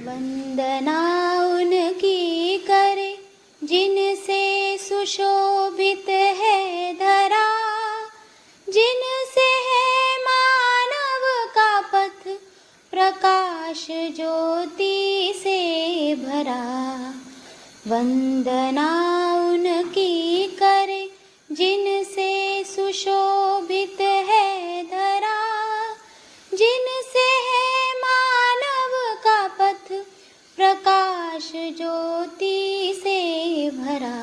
वंदना उनकी करे जिनसे सुशोभित है धरा, जिनसे है मानव का पथ प्रकाश ज्योति से भरा। वंदना उनकी करे जिनसे सुशोभित है धरा, जिनसे है मानव का पथ प्रकाश ज्योति से भरा।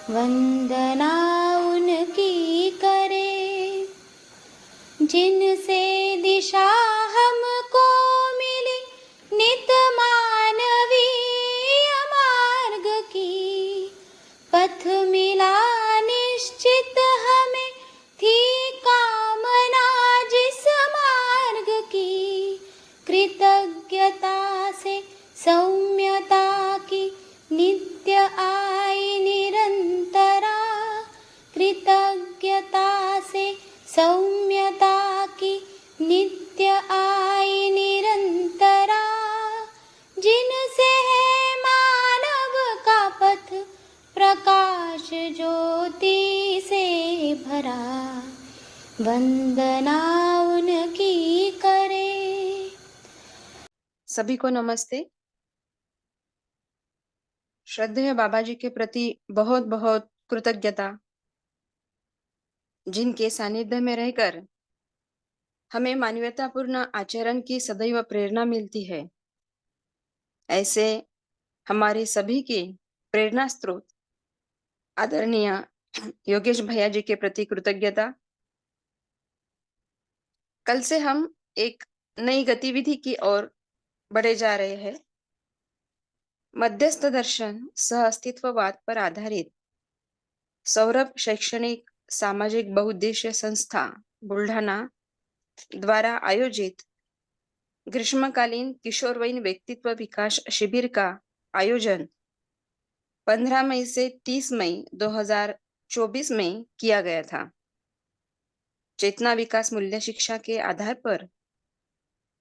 वंदना उनकी करे जिनसे दिशा हमको मिली नित मानवीय मार्ग की, पथ मिला निश्चित हमें थी कामना जिस मार्ग की। कृतज्ञता से सौम्यता की नित्य आई निरंतरा, कृतज्ञता से सौम्यता की नित्य आई निरंतरा, जिनसे है मानव का पथ प्रकाश ज्योति से भरा। वंदना उनकी करे। सभी को नमस्ते। श्रद्धेय बाबा जी के प्रति बहुत बहुत कृतज्ञता, जिनके सानिध्य में रहकर हमें मानवतापूर्ण आचरण की सदैव प्रेरणा मिलती है। ऐसे हमारे सभी के प्रेरणा स्रोत आदरणीय योगेश भैया जी के प्रति कृतज्ञता। कल से हम एक नई गतिविधि की ओर बढ़े जा रहे हैं। मध्यस्थ दर्शन सह अस्तित्ववाद पर आधारित सौरभ शैक्षणिक सामाजिक बहुउद्देशीय संस्था बुल्ढाना द्वारा आयोजित ग्रीष्मकालीन किशोरवयीन व्यक्तित्व विकास शिविर का आयोजन 15 मई से 30 मई 2024 में किया गया था। चेतना विकास मूल्य शिक्षा के आधार पर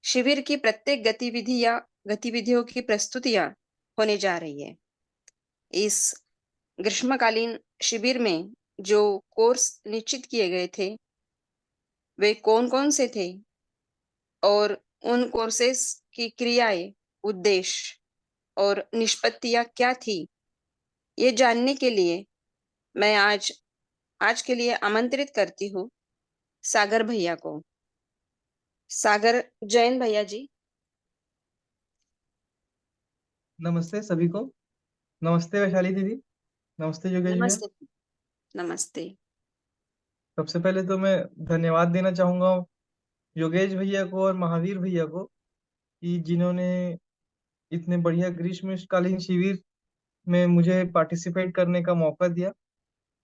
शिविर की प्रत्येक गतिविधियों की प्रस्तुतियां होने जा रही है। इस ग्रीष्मकालीन शिविर में जो कोर्स निश्चित किए गए थे वे कौन कौन से थे और उन कोर्सेस की क्रियाएं, उद्देश्य और निष्पत्तियां क्या थी, ये जानने के लिए मैं आज के लिए आमंत्रित करती हूँ सागर भैया को। सागर जैन भैया जी। नमस्ते सभी को। नमस्ते वैशाली दीदी। नमस्ते योगेश भैया। नमस्ते। नमस्ते। सबसे पहले तो मैं धन्यवाद देना चाहूंगा योगेश भैया को और महावीर भैया को कि जिन्होंने इतने बढ़िया ग्रीष्मकालीन शिविर में मुझे पार्टिसिपेट करने का मौका दिया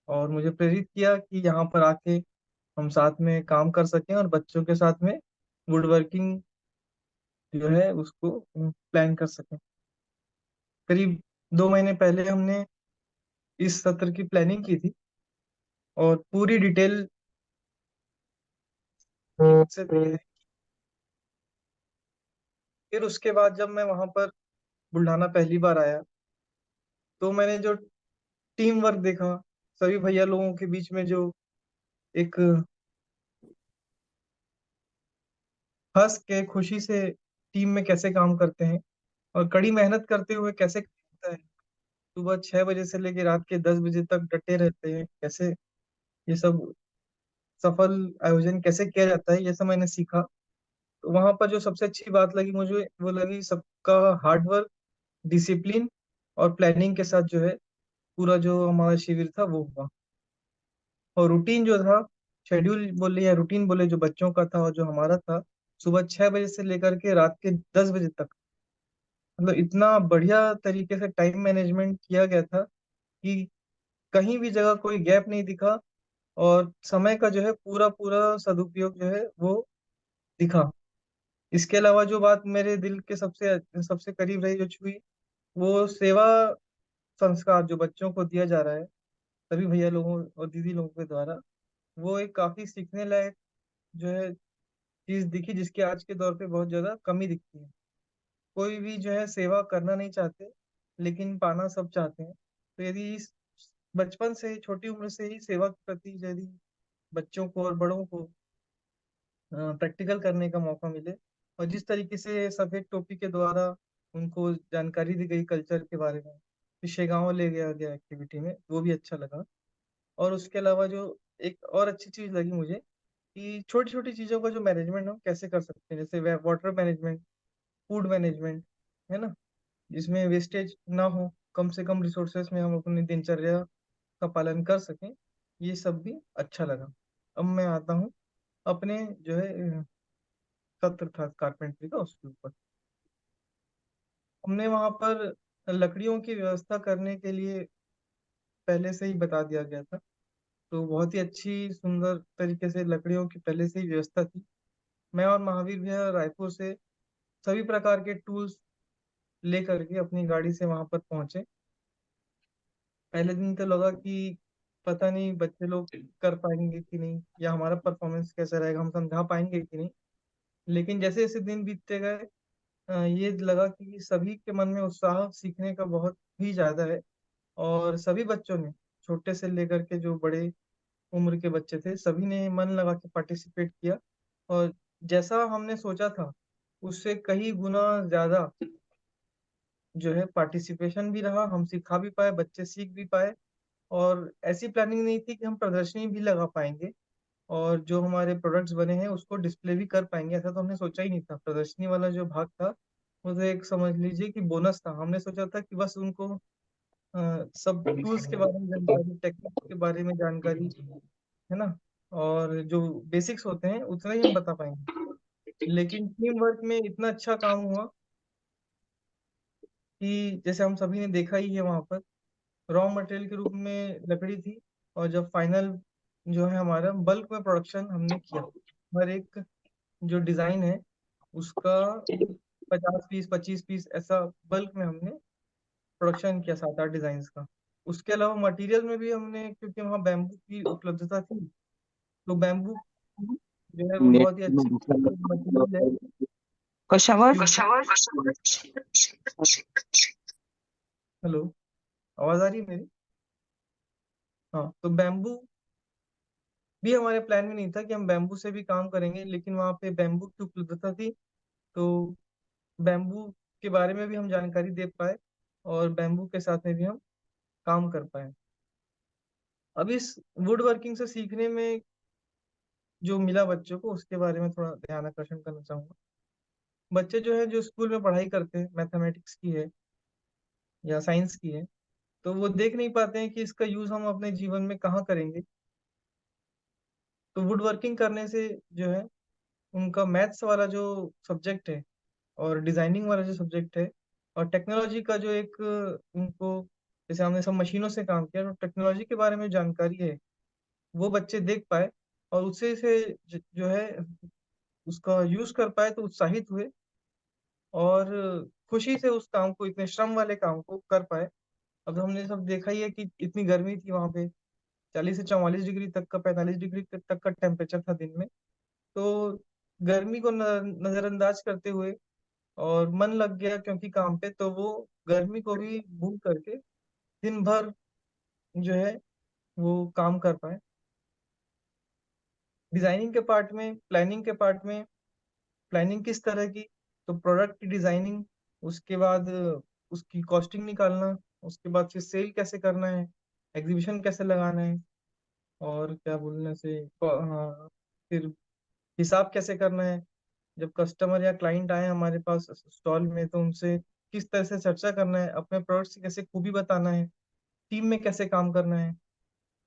और मुझे प्रेरित किया कि यहाँ पर आके हम साथ में काम कर सकें और बच्चों के साथ में वुड वर्किंग जो है उसको प्लान कर सकें। करीब 2 महीने पहले हमने इस सत्र की प्लानिंग की थी और पूरी डिटेल से फिर उसके बाद जब मैं वहां पर बुल्ढाना पहली बार आया तो मैंने जो टीम वर्क देखा, सभी भैया लोगों के बीच में जो एक हंस के खुशी से टीम में कैसे काम करते हैं और कड़ी मेहनत करते हुए कैसे होता है, सुबह 6 बजे से लेकर रात के 10 बजे तक डटे रहते हैं, कैसे ये सब सफल आयोजन कैसे किया जाता है, ये सब मैंने सीखा। तो वहां पर जो सबसे अच्छी बात लगी मुझे वो लगी सबका हार्ड वर्क, डिसिप्लिन और प्लानिंग के साथ जो है पूरा जो हमारा शिविर था वो हुआ। और रूटीन जो था, शेड्यूल बोले या रूटीन बोले, जो बच्चों का था और जो हमारा था, सुबह 6 बजे से लेकर के रात के 10 बजे तक, मतलब इतना बढ़िया तरीके से टाइम मैनेजमेंट किया गया था कि कहीं भी जगह कोई गैप नहीं दिखा और समय का जो है पूरा पूरा सदुपयोग जो है वो दिखा। इसके अलावा जो बात मेरे दिल के सबसे सबसे करीब रही, जो छुई, वो सेवा संस्कार जो बच्चों को दिया जा रहा है सभी भैया लोगों और दीदी लोगों के द्वारा, वो एक काफी सीखने लायक जो है चीज दिखी, जिसकी आज के दौर पे बहुत ज्यादा कमी दिखती है। कोई भी जो है सेवा करना नहीं चाहते, लेकिन पाना सब चाहते हैं। तो यदि इस बचपन से ही, छोटी उम्र से ही सेवा के प्रति यदि बच्चों को और बड़ों को प्रैक्टिकल करने का मौका मिले, और जिस तरीके से सफेद टोपी के द्वारा उनको जानकारी दी गई कल्चर के बारे में, पिछले गाँव ले गया गया एक्टिविटी में, वो भी अच्छा लगा। और उसके अलावा जो एक और अच्छी चीज लगी मुझे, कि छोटी छोटी चीजों का जो मैनेजमेंट हम कैसे कर सकते हैं, जैसे वाटर मैनेजमेंट, फूड मैनेजमेंट, है ना, जिसमें वेस्टेज ना हो, कम से कम रिसोर्सेस में हम अपनी दिनचर्या का पालन कर सकें, ये सब भी अच्छा लगा। अब मैं आता हूँ अपने जो है सत्र था कारपेंट्री का, उसके ऊपर। हमने वहाँ पर लकड़ियों की व्यवस्था करने के लिए पहले से ही बता दिया गया था। तो बहुत ही अच्छी सुंदर तरीके से लकड़ियों की पहले से ही व्यवस्था थी। मैं और महावीर भैया रायपुर से सभी प्रकार के टूल्स लेकर के अपनी गाड़ी से वहां पर पहुंचे। पहले दिन तो लगा कि पता नहीं बच्चे लोग कर पाएंगे कि नहीं, या हमारा परफॉर्मेंस कैसा रहेगा, हम समझा पाएंगे कि नहीं। लेकिन जैसे जैसे दिन बीतते गए, ये लगा कि सभी के मन में उत्साह सीखने का बहुत ही ज्यादा है। और सभी बच्चों ने, छोटे से लेकर के जो बड़े उम्र के बच्चे थे, सभी ने मन लगा के पार्टिसिपेट किया। और जैसा हमने सोचा था, उससे कई गुना ज्यादा जो है पार्टिसिपेशन भी रहा, हम सिखा भी पाए, बच्चे सीख भी पाए। और ऐसी प्लानिंग नहीं थी कि हम प्रदर्शनी भी लगा पाएंगे और जो हमारे प्रोडक्ट्स बने हैं उसको डिस्प्ले भी कर पाएंगे, ऐसा तो हमने सोचा ही नहीं था। प्रदर्शनी वाला जो भाग था, वो तो एक समझ लीजिए कि बोनस था। हमने सोचा था कि बस उनको सब टूल्स के बारे में जानकारी, टेक्निक के बारे में जानकारी, है ना, और जो बेसिक्स होते हैं उतना ही हम बता पाएंगे। लेकिन टीम वर्क में इतना अच्छा काम हुआ कि जैसे हम सभी ने देखा ही है, वहां पर रॉ मटेरियल के रूप में लकड़ी थी। और जब फाइनल जो है हमारा बल्क में प्रोडक्शन हमने किया, हर एक जो डिजाइन है उसका 50 पीस 25 पीस ऐसा बल्क में हमने प्रोडक्शन किया, 7 8 डिजाइन का। उसके अलावा मटेरियल में भी हमने, क्योंकि वहाँ बैम्बू की उपलब्धता थी, तो बैम्बू जो है वो नेट बहुत ही में अच्छी घुसायला मटेरियल है। कशावर क्योंकि हेलो, आवाज आ रही है मेरी? हाँ, तो बैम्बू भी हमारे प्लान में नहीं था कि हम बैम्बू से भी काम करेंगे, लेकिन वहाँ पे बैम्बू की उपलब्धता थी। तो बैम्बू के बारे में भी हम जानकारी दे पाए और बैम्बू के साथ में भी हम काम कर पाए। अब इस वुड वर्किंग से सीखने में जो मिला बच्चों को, उसके बारे में थोड़ा ध्यान आकर्षण करना चाहूंगा। बच्चे जो है, जो स्कूल में पढ़ाई करते हैं, मैथमेटिक्स की है या साइंस की है, तो वो देख नहीं पाते हैं कि इसका यूज हम अपने जीवन में कहाँ करेंगे। तो वुड वर्किंग करने से जो है, उनका मैथ्स वाला जो सब्जेक्ट है और डिजाइनिंग वाला जो सब्जेक्ट है और टेक्नोलॉजी का जो एक उनको, जैसे हमने सब मशीनों से काम किया, तो टेक्नोलॉजी के बारे में जानकारी है, वो बच्चे देख पाए और उससे से जो है उसका यूज कर पाए, तो उत्साहित हुए और खुशी से उस काम को, इतने श्रम वाले काम को कर पाए। अब हमने सब देखा ही है कि इतनी गर्मी थी वहां पे, 40 से 44 डिग्री तक का, 45 डिग्री तक का टेम्परेचर था दिन में। तो गर्मी को नजरअंदाज करते हुए और मन लग गया क्योंकि काम पे, तो वो गर्मी को भी भूल करके दिन भर जो है वो काम कर पाए। डिजाइनिंग के पार्ट में, प्लानिंग के पार्ट में, प्लानिंग किस तरह की, तो प्रोडक्ट की डिजाइनिंग, उसके बाद उसकी कॉस्टिंग निकालना, उसके बाद फिर सेल कैसे करना है, एग्जीबिशन कैसे लगाना है, और क्या बोलने से, हाँ, फिर हिसाब कैसे करना है। जब कस्टमर या क्लाइंट आए हमारे पास स्टॉल में, तो उनसे किस तरह से चर्चा करना है, अपने प्रोडक्ट की कैसे खूबी बताना है, टीम में कैसे काम करना है,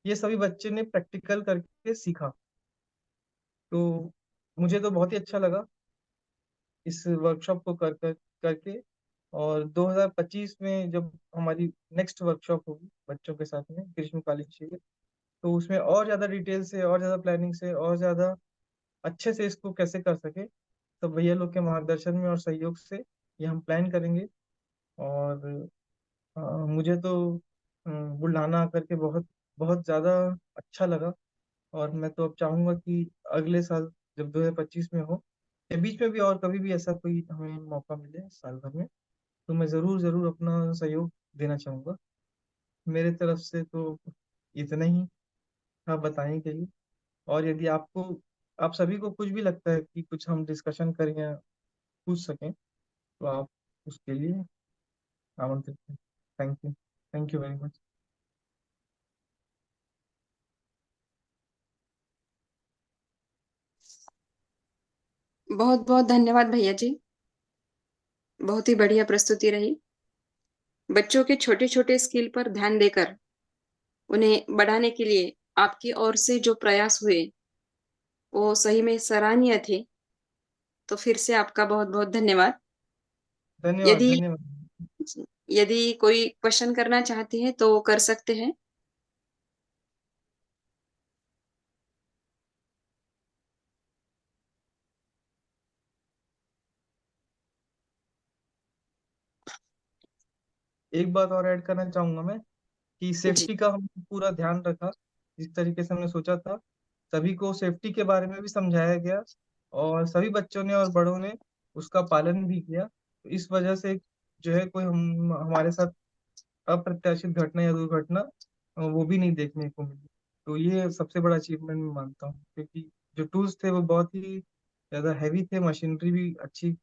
ये सभी बच्चे ने प्रैक्टिकल करके सीखा। तो मुझे तो बहुत ही अच्छा लगा इस वर्कशॉप को करके। और 2025 में जब हमारी नेक्स्ट वर्कशॉप होगी बच्चों के साथ में ग्रीष्मकालीन शिविर, तो उसमें और ज़्यादा डिटेल से, और ज़्यादा प्लानिंग से, और ज़्यादा अच्छे से इसको कैसे कर सके, तो भैया लोग के मार्गदर्शन में और सहयोग से ये हम प्लान करेंगे। और मुझे तो बुल्ढाना आकर के बहुत बहुत ज़्यादा अच्छा लगा। और मैं तो अब चाहूँगा कि अगले साल जब 2025 में हो, या बीच में भी और कभी भी ऐसा कोई हमें मौका मिले साल भर में, तो मैं ज़रूर ज़रूर अपना सहयोग देना चाहूँगा। मेरे तरफ से तो इतना ही, आप बताएंगे ही। और यदि आपको, आप सभी को कुछ भी लगता है कि कुछ हम डिस्कशन करें या पूछ सकें, तो आप उसके लिए आमंत्रित हैं। Thank you very much. बहुत बहुत धन्यवाद भैया जी। बहुत ही बढ़िया प्रस्तुति रही। बच्चों के छोटे छोटे स्किल पर ध्यान देकर उन्हें बढ़ाने के लिए आपकी ओर से जो प्रयास हुए वो सही में सराहनीय थे। तो फिर से आपका बहुत बहुत धन्यवाद। धन्यवाद यदि धन्यवाद। यदि कोई क्वेश्चन करना चाहते हैं तो कर सकते हैं। एक बात और ऐड करना चाहूंगा मैं, कि जी सेफ्टी का हम पूरा ध्यान रखा। जिस तरीके से हमने सोचा था, सभी को सेफ्टी के बारे में भी समझाया गया, और सभी बच्चों ने और बड़ों ने उसका पालन भी किया। तो इस वजह से जो है कोई हमारे साथ अप्रत्याशित घटना या दुर्घटना वो भी नहीं देखने को मिली। तो ये सबसे बड़ा अचीवमेंट मैं मानता हूँ, क्योंकि जो टूल्स थे वो बहुत ही ज़्यादा हैवी थे, मशीनरी भी अच्छी,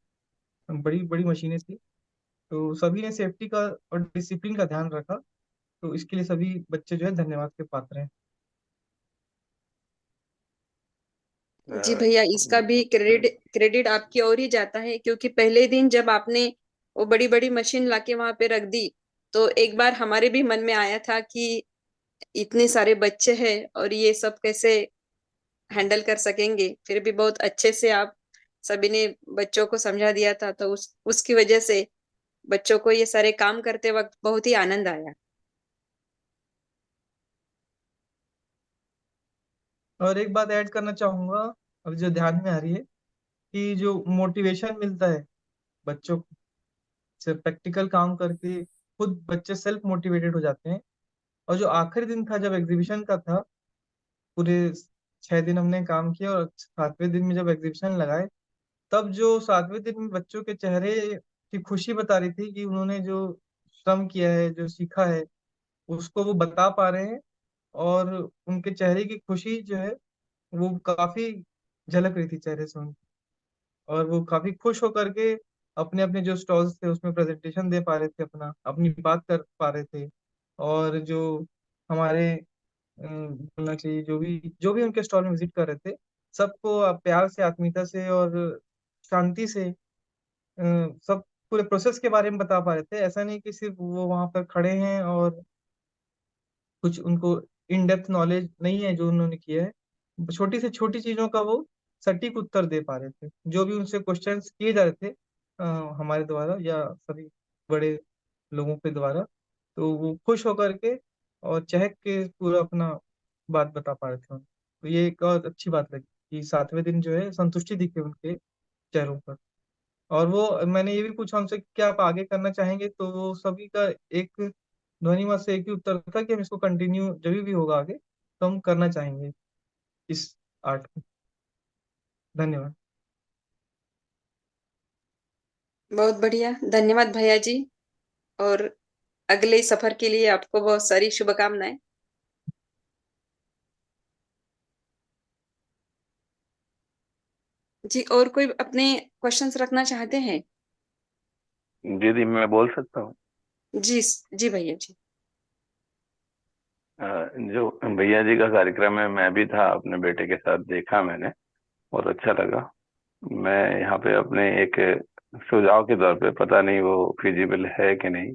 बड़ी बड़ी मशीनें थी। तो सभी ने सेफ्टी का और डिसिप्लिन का ध्यान रखा। तो इसके लिए सभी बच्चे जो है धन्यवाद के पात्र हैं। जी भैया, इसका भी क्रेडिट क्रेडिट आपकी ओर ही जाता है, क्योंकि पहले दिन जब आपने वो बड़ी बड़ी मशीन लाके वहां पे रख दी तो एक बार हमारे भी मन में आया था कि इतने सारे बच्चे हैं और ये सब कैसे हैंडल कर सकेंगे। फिर भी बहुत अच्छे से आप सभी ने बच्चों को समझा दिया था, तो उसकी वजह से बच्चों को ये सारे काम करते वक्त बहुत ही आनंद आया। और एक बात ऐड करना चाहूंगा, अब जो ध्यान में आ रही है, कि जो मोटिवेशन मिलता है बच्चों को, से प्रैक्टिकल काम करके खुद बच्चे सेल्फ मोटिवेटेड हो जाते हैं। और जो आखिरी दिन था जब एग्जीबिशन का था, पूरे 6 दिन हमने काम किया, और 7वें दिन में जब एग्जीबिशन लगाए, तब जो 7वें दिन में बच्चों के चेहरे की खुशी बता रही थी कि उन्होंने जो श्रम किया है, जो सीखा है, उसको वो बता पा रहे हैं। और उनके चेहरे की खुशी जो है वो काफी झलक रही थी चेहरे से उनके। और वो काफी खुश होकर के अपने अपने जो स्टॉल्स थे उसमें प्रेजेंटेशन दे पा रहे थे, अपना अपनी बात कर पा रहे थे। और जो हमारे बोलना चाहिए, जो भी उनके स्टॉल में विजिट कर रहे थे, सबको प्यार से, आत्मीयता से और शांति से सब पूरे प्रोसेस के बारे में बता पा रहे थे। ऐसा नहीं कि सिर्फ वो वहां पर खड़े हैं और कुछ उनको इन डेप्थ नॉलेज नहीं है जो उन्होंने किया है। छोटी से छोटी चीजों का वो सटीक उत्तर दे पा रहे थे, जो भी उनसे क्वेश्चंस किए जा रहे थे हमारे द्वारा या सभी बड़े लोगों के द्वारा। तो वो खुश होकर के और चहक के पूरा अपना बात बता पा रहे थे उनको। तो ये एक और अच्छी बात लगी कि 7वें दिन जो है संतुष्टि दिखे उनके चेहरों पर। और वो, मैंने ये भी पूछा उनसे कि क्या आप आगे करना चाहेंगे, तो वो सभी का एक ध्वनि मत से एक ही उत्तर था कि हम इसको कंटिन्यू जब भी होगा आगे तो हम करना चाहेंगे इस आर्ट को। धन्यवाद। बहुत बढ़िया, धन्यवाद भैया जी। और अगले सफर के लिए आपको बहुत सारी शुभकामनाएं। जी, और कोई अपने क्वेश्चंस रखना चाहते हैं? जी दी, मैं बोल सकता हूँ। जी जी भैया जी। जो भैया जी का कार्यक्रम है, मैं भी था अपने बेटे के साथ, देखा मैंने, बहुत अच्छा लगा। मैं यहाँ पे अपने एक सुझाव के तौर पे, पता नहीं वो फिजिबल है कि नहीं,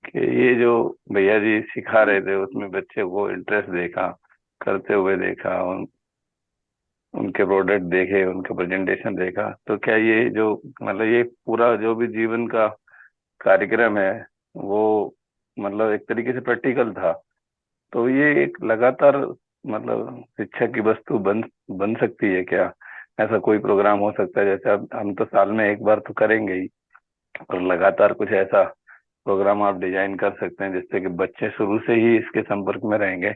कि ये जो भैया जी सिखा रहे थे उसमें बच्चे को इंटरेस्ट देखा, करते हुए देखा, उनके प्रोडक्ट देखे, उनका प्रेजेंटेशन देखा, तो क्या ये जो मतलब ये पूरा जो भी जीवन का कार्यक्रम है वो मतलब एक तरीके से प्रैक्टिकल था। तो ये एक लगातार मतलब शिक्षा की वस्तु बन बन सकती है क्या? ऐसा कोई प्रोग्राम हो सकता है? जैसे अब हम तो साल में एक बार तो करेंगे ही, और लगातार कुछ ऐसा प्रोग्राम आप डिजाइन कर सकते हैं जिससे कि बच्चे शुरू से ही इसके संपर्क में रहेंगे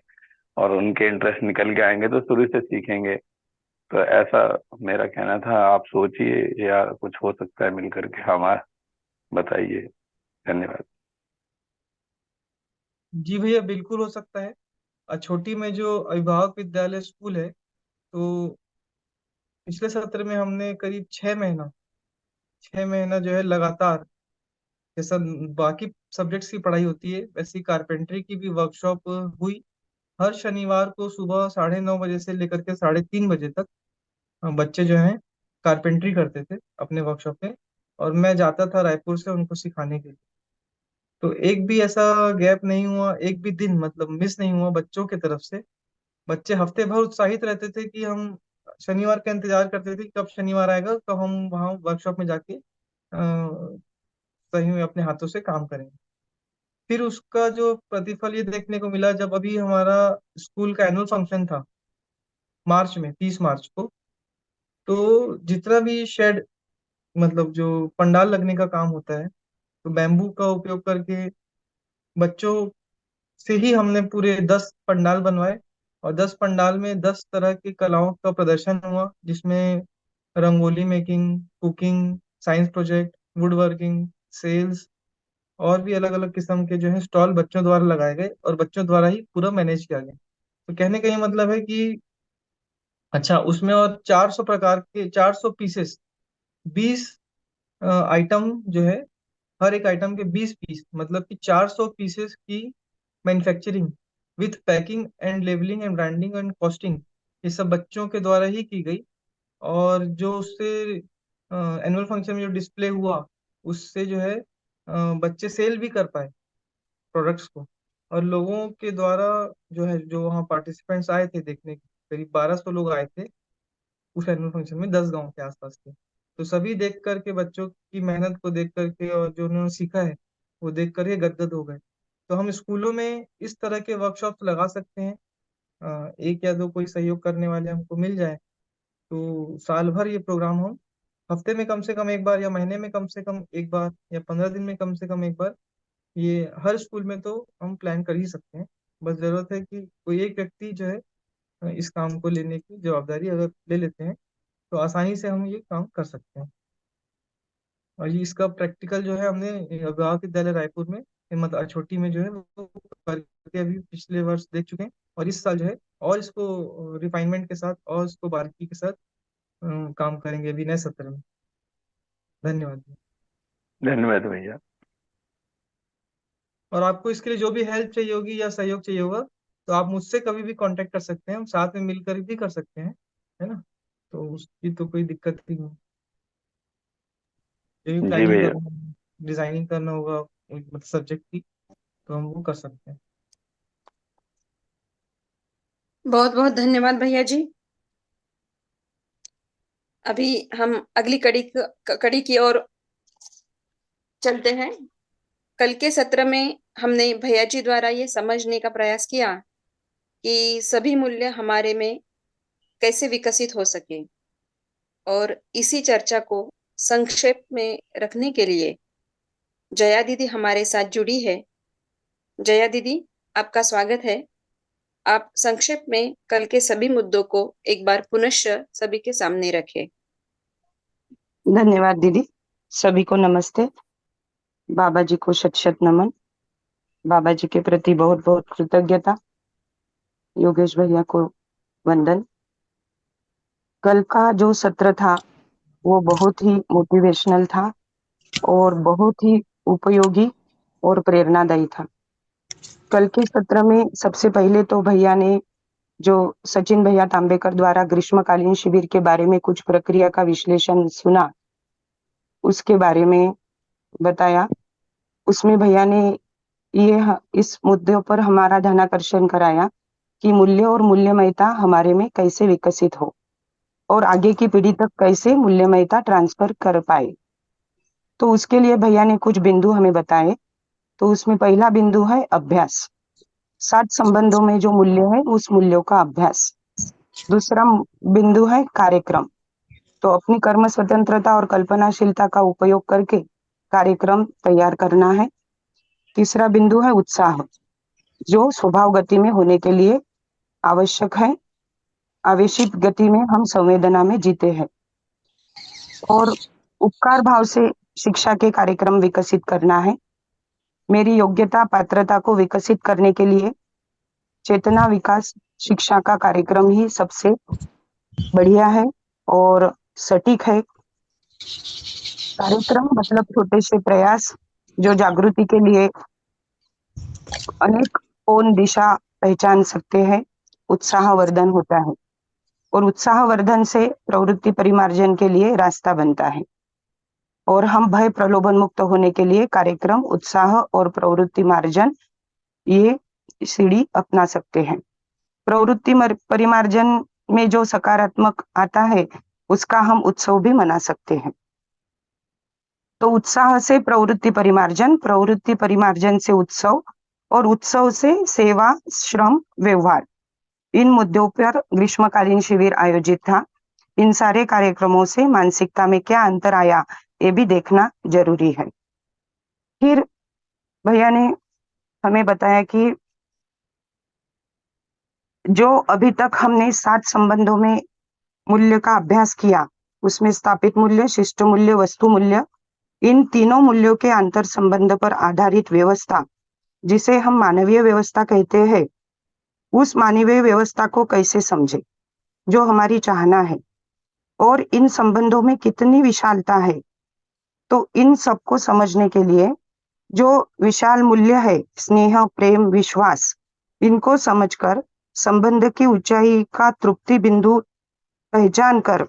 और उनके इंटरेस्ट निकल के आएंगे तो शुरू से सीखेंगे। तो ऐसा मेरा कहना था, आप सोचिए या कुछ हो सकता है मिलकर के हमारा, बताइए। धन्यवाद। जी भैया, बिल्कुल हो सकता है। छोटी में जो अभिभावक विद्यालय स्कूल है, तो पिछले सत्र में हमने करीब 6 महीना जो है लगातार, जैसा बाकी सब्जेक्ट्स की पढ़ाई होती है वैसी कारपेंटरी की भी वर्कशॉप हुई। हर शनिवार को सुबह 9:30 बजे से लेकर के 3:30 बजे तक बच्चे जो हैं कारपेंटरी करते थे अपने वर्कशॉप में, और मैं जाता था रायपुर से उनको सिखाने के लिए। तो एक भी ऐसा गैप नहीं हुआ, एक भी दिन मतलब मिस नहीं हुआ बच्चों की तरफ से। बच्चे हफ्ते भर उत्साहित रहते थे कि हम शनिवार का इंतजार करते थे कि कब शनिवार आएगा, कब हम वहाँ वर्कशॉप में जाके सही में अपने हाथों से काम करेंगे। फिर उसका जो प्रतिफल ये देखने को मिला, जब अभी हमारा स्कूल का एनुअल फंक्शन था मार्च में, 30 मार्च को, तो जितना भी शेड मतलब जो पंडाल लगने का काम होता है, तो बैम्बू का उपयोग करके बच्चों से ही हमने पूरे 10 पंडाल बनवाए। और 10 पंडाल में 10 तरह की कलाओं का प्रदर्शन हुआ, जिसमें rangoli making, cooking, science project, wood working, sales, और भी अलग अलग किस्म के जो है स्टॉल बच्चों द्वारा लगाए गए और बच्चों द्वारा ही पूरा मैनेज किया गया। तो कहने का ये मतलब है कि अच्छा, उसमें और 400 प्रकार के 400 पीसेस, 20 आइटम जो है, हर एक आइटम के 20 पीस, मतलब कि 400 पीसेस की manufacturing with packing and labelling and branding and costing, ये सब बच्चों के द्वारा ही की गई। और जो उससे एनुअल फंक्शन में जो डिस्प्ले हुआ, उससे जो है बच्चे सेल भी कर पाए प्रोडक्ट्स को। और लोगों के द्वारा जो है, जो वहाँ पार्टिसिपेंट्स आए थे देखने, करीब 1200 लोग आए थे उस एनुअल फंक्शन में, 10 गांव के आसपास के। तो सभी देख करके, बच्चों की मेहनत को देख करके और जो उन्होंने सीखा है वो देख करके गदगद हो गए। तो हम स्कूलों में इस तरह के वर्कशॉप लगा सकते हैं। एक या दो कोई सहयोग करने वाले हमको मिल जाए, तो साल भर ये प्रोग्राम हम हफ्ते में कम से कम एक बार, या महीने में कम से कम एक बार, या 15 दिन में कम से कम एक बार, ये हर स्कूल में तो हम प्लान कर ही सकते हैं। बस जरूरत है कि कोई एक व्यक्ति जो है इस काम को लेने की जवाबदारी अगर ले लेते हैं, तो आसानी से हम ये काम कर सकते हैं। और ये इसका प्रैक्टिकल जो है हमने अभिभावक विद्यालय रायपुर में, हिम्मत छोटी में जो है वो करके अभी पिछले वर्ष देख चुके हैं। और इस साल जो है और इसको रिफाइनमेंट के साथ और इसको बारीकी के साथ काम करेंगे अभी नए सत्र में। धन्यवाद। धन्यवाद भैया। और आपको इसके लिए जो भी हेल्प चाहिए होगी या सहयोग चाहिए होगा, तो आप मुझसे कभी भी कांटेक्ट कर सकते हैं, हम साथ में मिलकर भी कर सकते हैं, है ना। तो उसकी तो कोई दिक्कत ही नहीं। जो भी जी प्लानिंग भैया। करना, डिजाइनिंग करना होगा मतलब सब्जेक्ट की, तो हम वो कर सकते हैं। बहुत बहुत धन्यवाद भैया जी। अभी हम अगली कड़ी की ओर चलते हैं। कल के सत्र में हमने भैया जी द्वारा ये समझने का प्रयास किया कि सभी मूल्य हमारे में कैसे विकसित हो सके, और इसी चर्चा को संक्षेप में रखने के लिए जया दीदी हमारे साथ जुड़ी है। जया दीदी, आपका स्वागत है। आप संक्षेप में कल के सभी मुद्दों को एक बार पुनश्च सभी के सामने रखें। धन्यवाद दीदी। सभी को नमस्ते। बाबा जी को शत शत नमन। बाबा जी के प्रति बहुत बहुत कृतज्ञता। योगेश भैया को वंदन। कल का जो सत्र था वो बहुत ही मोटिवेशनल था और बहुत ही उपयोगी और प्रेरणादायी था। कल के सत्र में सबसे पहले तो भैया ने जो सचिन भैया तांबेकर द्वारा ग्रीष्मकालीन शिविर के बारे में कुछ प्रक्रिया का विश्लेषण सुना, उसके बारे में बताया। उसमें भैया ने इस मुद्दे पर हमारा ध्यानाकर्षण कराया कि मूल्य और मूल्यमयता हमारे में कैसे विकसित हो और आगे की पीढ़ी तक कैसे मूल्यमयता ट्रांसफर कर पाए। तो उसके लिए भैया ने कुछ बिंदु हमें बताए। तो उसमें पहला बिंदु है अभ्यास। 7 संबंधों में जो मूल्य है उस मूल्यों का अभ्यास। दूसरा बिंदु है कार्यक्रम। तो अपनी कर्म स्वतंत्रता और कल्पनाशीलता का उपयोग करके कार्यक्रम तैयार करना है। तीसरा बिंदु है उत्साह, जो स्वभाव गति में होने के लिए आवश्यक है। आवेशित गति में हम संवेदना में जीते हैं और उपकार भाव से शिक्षा के कार्यक्रम विकसित करना है। मेरी योग्यता पात्रता को विकसित करने के लिए चेतना विकास शिक्षा का कार्यक्रम ही सबसे बढ़िया है और सटीक है। कार्यक्रम मतलब छोटे से प्रयास जो जागृति के लिए अनेक कोण दिशा पहचान सकते हैं। उत्साहवर्धन होता है और उत्साहवर्धन से प्रवृत्ति परिमार्जन के लिए रास्ता बनता है और हम भय प्रलोभन मुक्त होने के लिए कार्यक्रम उत्साह और प्रवृत्ति मार्जन ये सीढ़ी अपना सकते हैं। प्रवृत्ति परिमार्जन में जो सकारात्मक आता है उसका हम उत्सव भी मना सकते हैं। तो उत्साह से प्रवृत्ति परिमार्जन से उत्सव और उत्सव से सेवा श्रम व्यवहार, इन मुद्दों पर ग्रीष्मकालीन शिविर आयोजित था। इन सारे कार्यक्रमों से मानसिकता में क्या अंतर आया ये भी देखना जरूरी है। फिर भैया ने हमें बताया कि जो अभी तक हमने 7 संबंधों में मूल्य का अभ्यास किया उसमें स्थापित मूल्य, शिष्ट मूल्य, वस्तु मूल्य, इन तीनों मूल्यों के अंतर संबंध पर आधारित व्यवस्था जिसे हम मानवीय व्यवस्था कहते हैं, उस मानवीय व्यवस्था को कैसे समझे जो हमारी चाहना है और इन संबंधों में कितनी विशालता है। तो इन सबको समझने के लिए जो विशाल मूल्य है स्नेह, प्रेम, विश्वास, इनको समझकर संबंध की ऊंचाई का तृप्ति बिंदु पहचान कर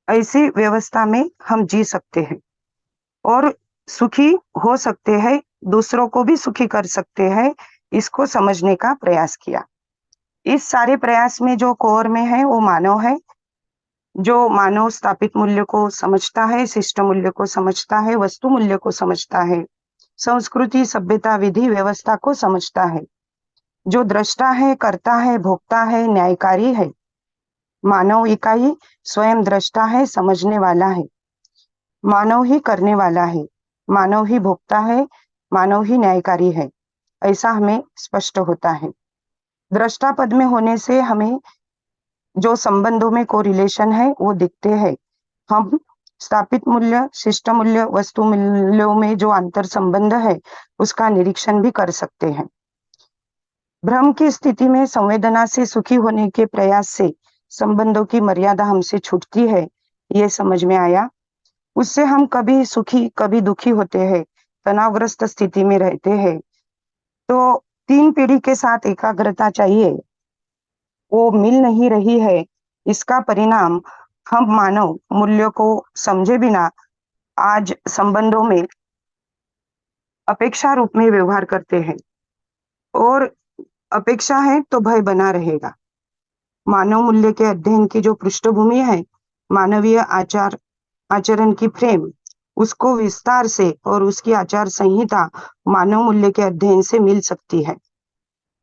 ऐसी व्यवस्था में हम जी सकते हैं और सुखी हो सकते हैं, दूसरों को भी सुखी कर सकते हैं। इसको समझने का प्रयास किया। इस सारे प्रयास में जो कोर में है वो मानव है, जो मानव स्थापित मूल्य को समझता है, शिष्ट मूल्य को समझता है, वस्तु मूल्य को समझता है, संस्कृति, सभ्यता, विधि, व्यवस्था को समझता है, जो दृष्टा है, करता है, भोगता है, न्यायकारी है। मानव इकाई स्वयं दृष्टा है, समझने वाला है, मानव ही करने वाला है, मानव ही भोगता है, मानव ही न्यायकारी है, ऐसा हमें स्पष्ट होता है। दृष्टा पद में होने से हमें जो संबंधों में कोरिलेशन है वो दिखते हैं। हम स्थापित मूल्य, शिष्ट मूल्य, वस्तु मूल्यों में जो अंतर संबंध है उसका निरीक्षण भी कर सकते हैं। भ्रम की स्थिति में संवेदना से सुखी होने के प्रयास से संबंधों की मर्यादा हमसे छूटती है, ये समझ में आया। उससे हम कभी सुखी कभी दुखी होते हैं, तनावग्रस्त स्थिति में रहते हैं। तो 3 पीढ़ी के साथ एकाग्रता चाहिए, वो मिल नहीं रही है। इसका परिणाम हम मानव मूल्यों को समझे बिना आज संबंधों में अपेक्षा रूप में व्यवहार करते हैं और अपेक्षा है तो भय बना रहेगा। मानव मूल्य के अध्ययन की जो पृष्ठभूमि है, मानवीय आचरण की फ्रेम, उसको विस्तार से और उसकी आचार संहिता मानव मूल्य के अध्ययन से मिल सकती है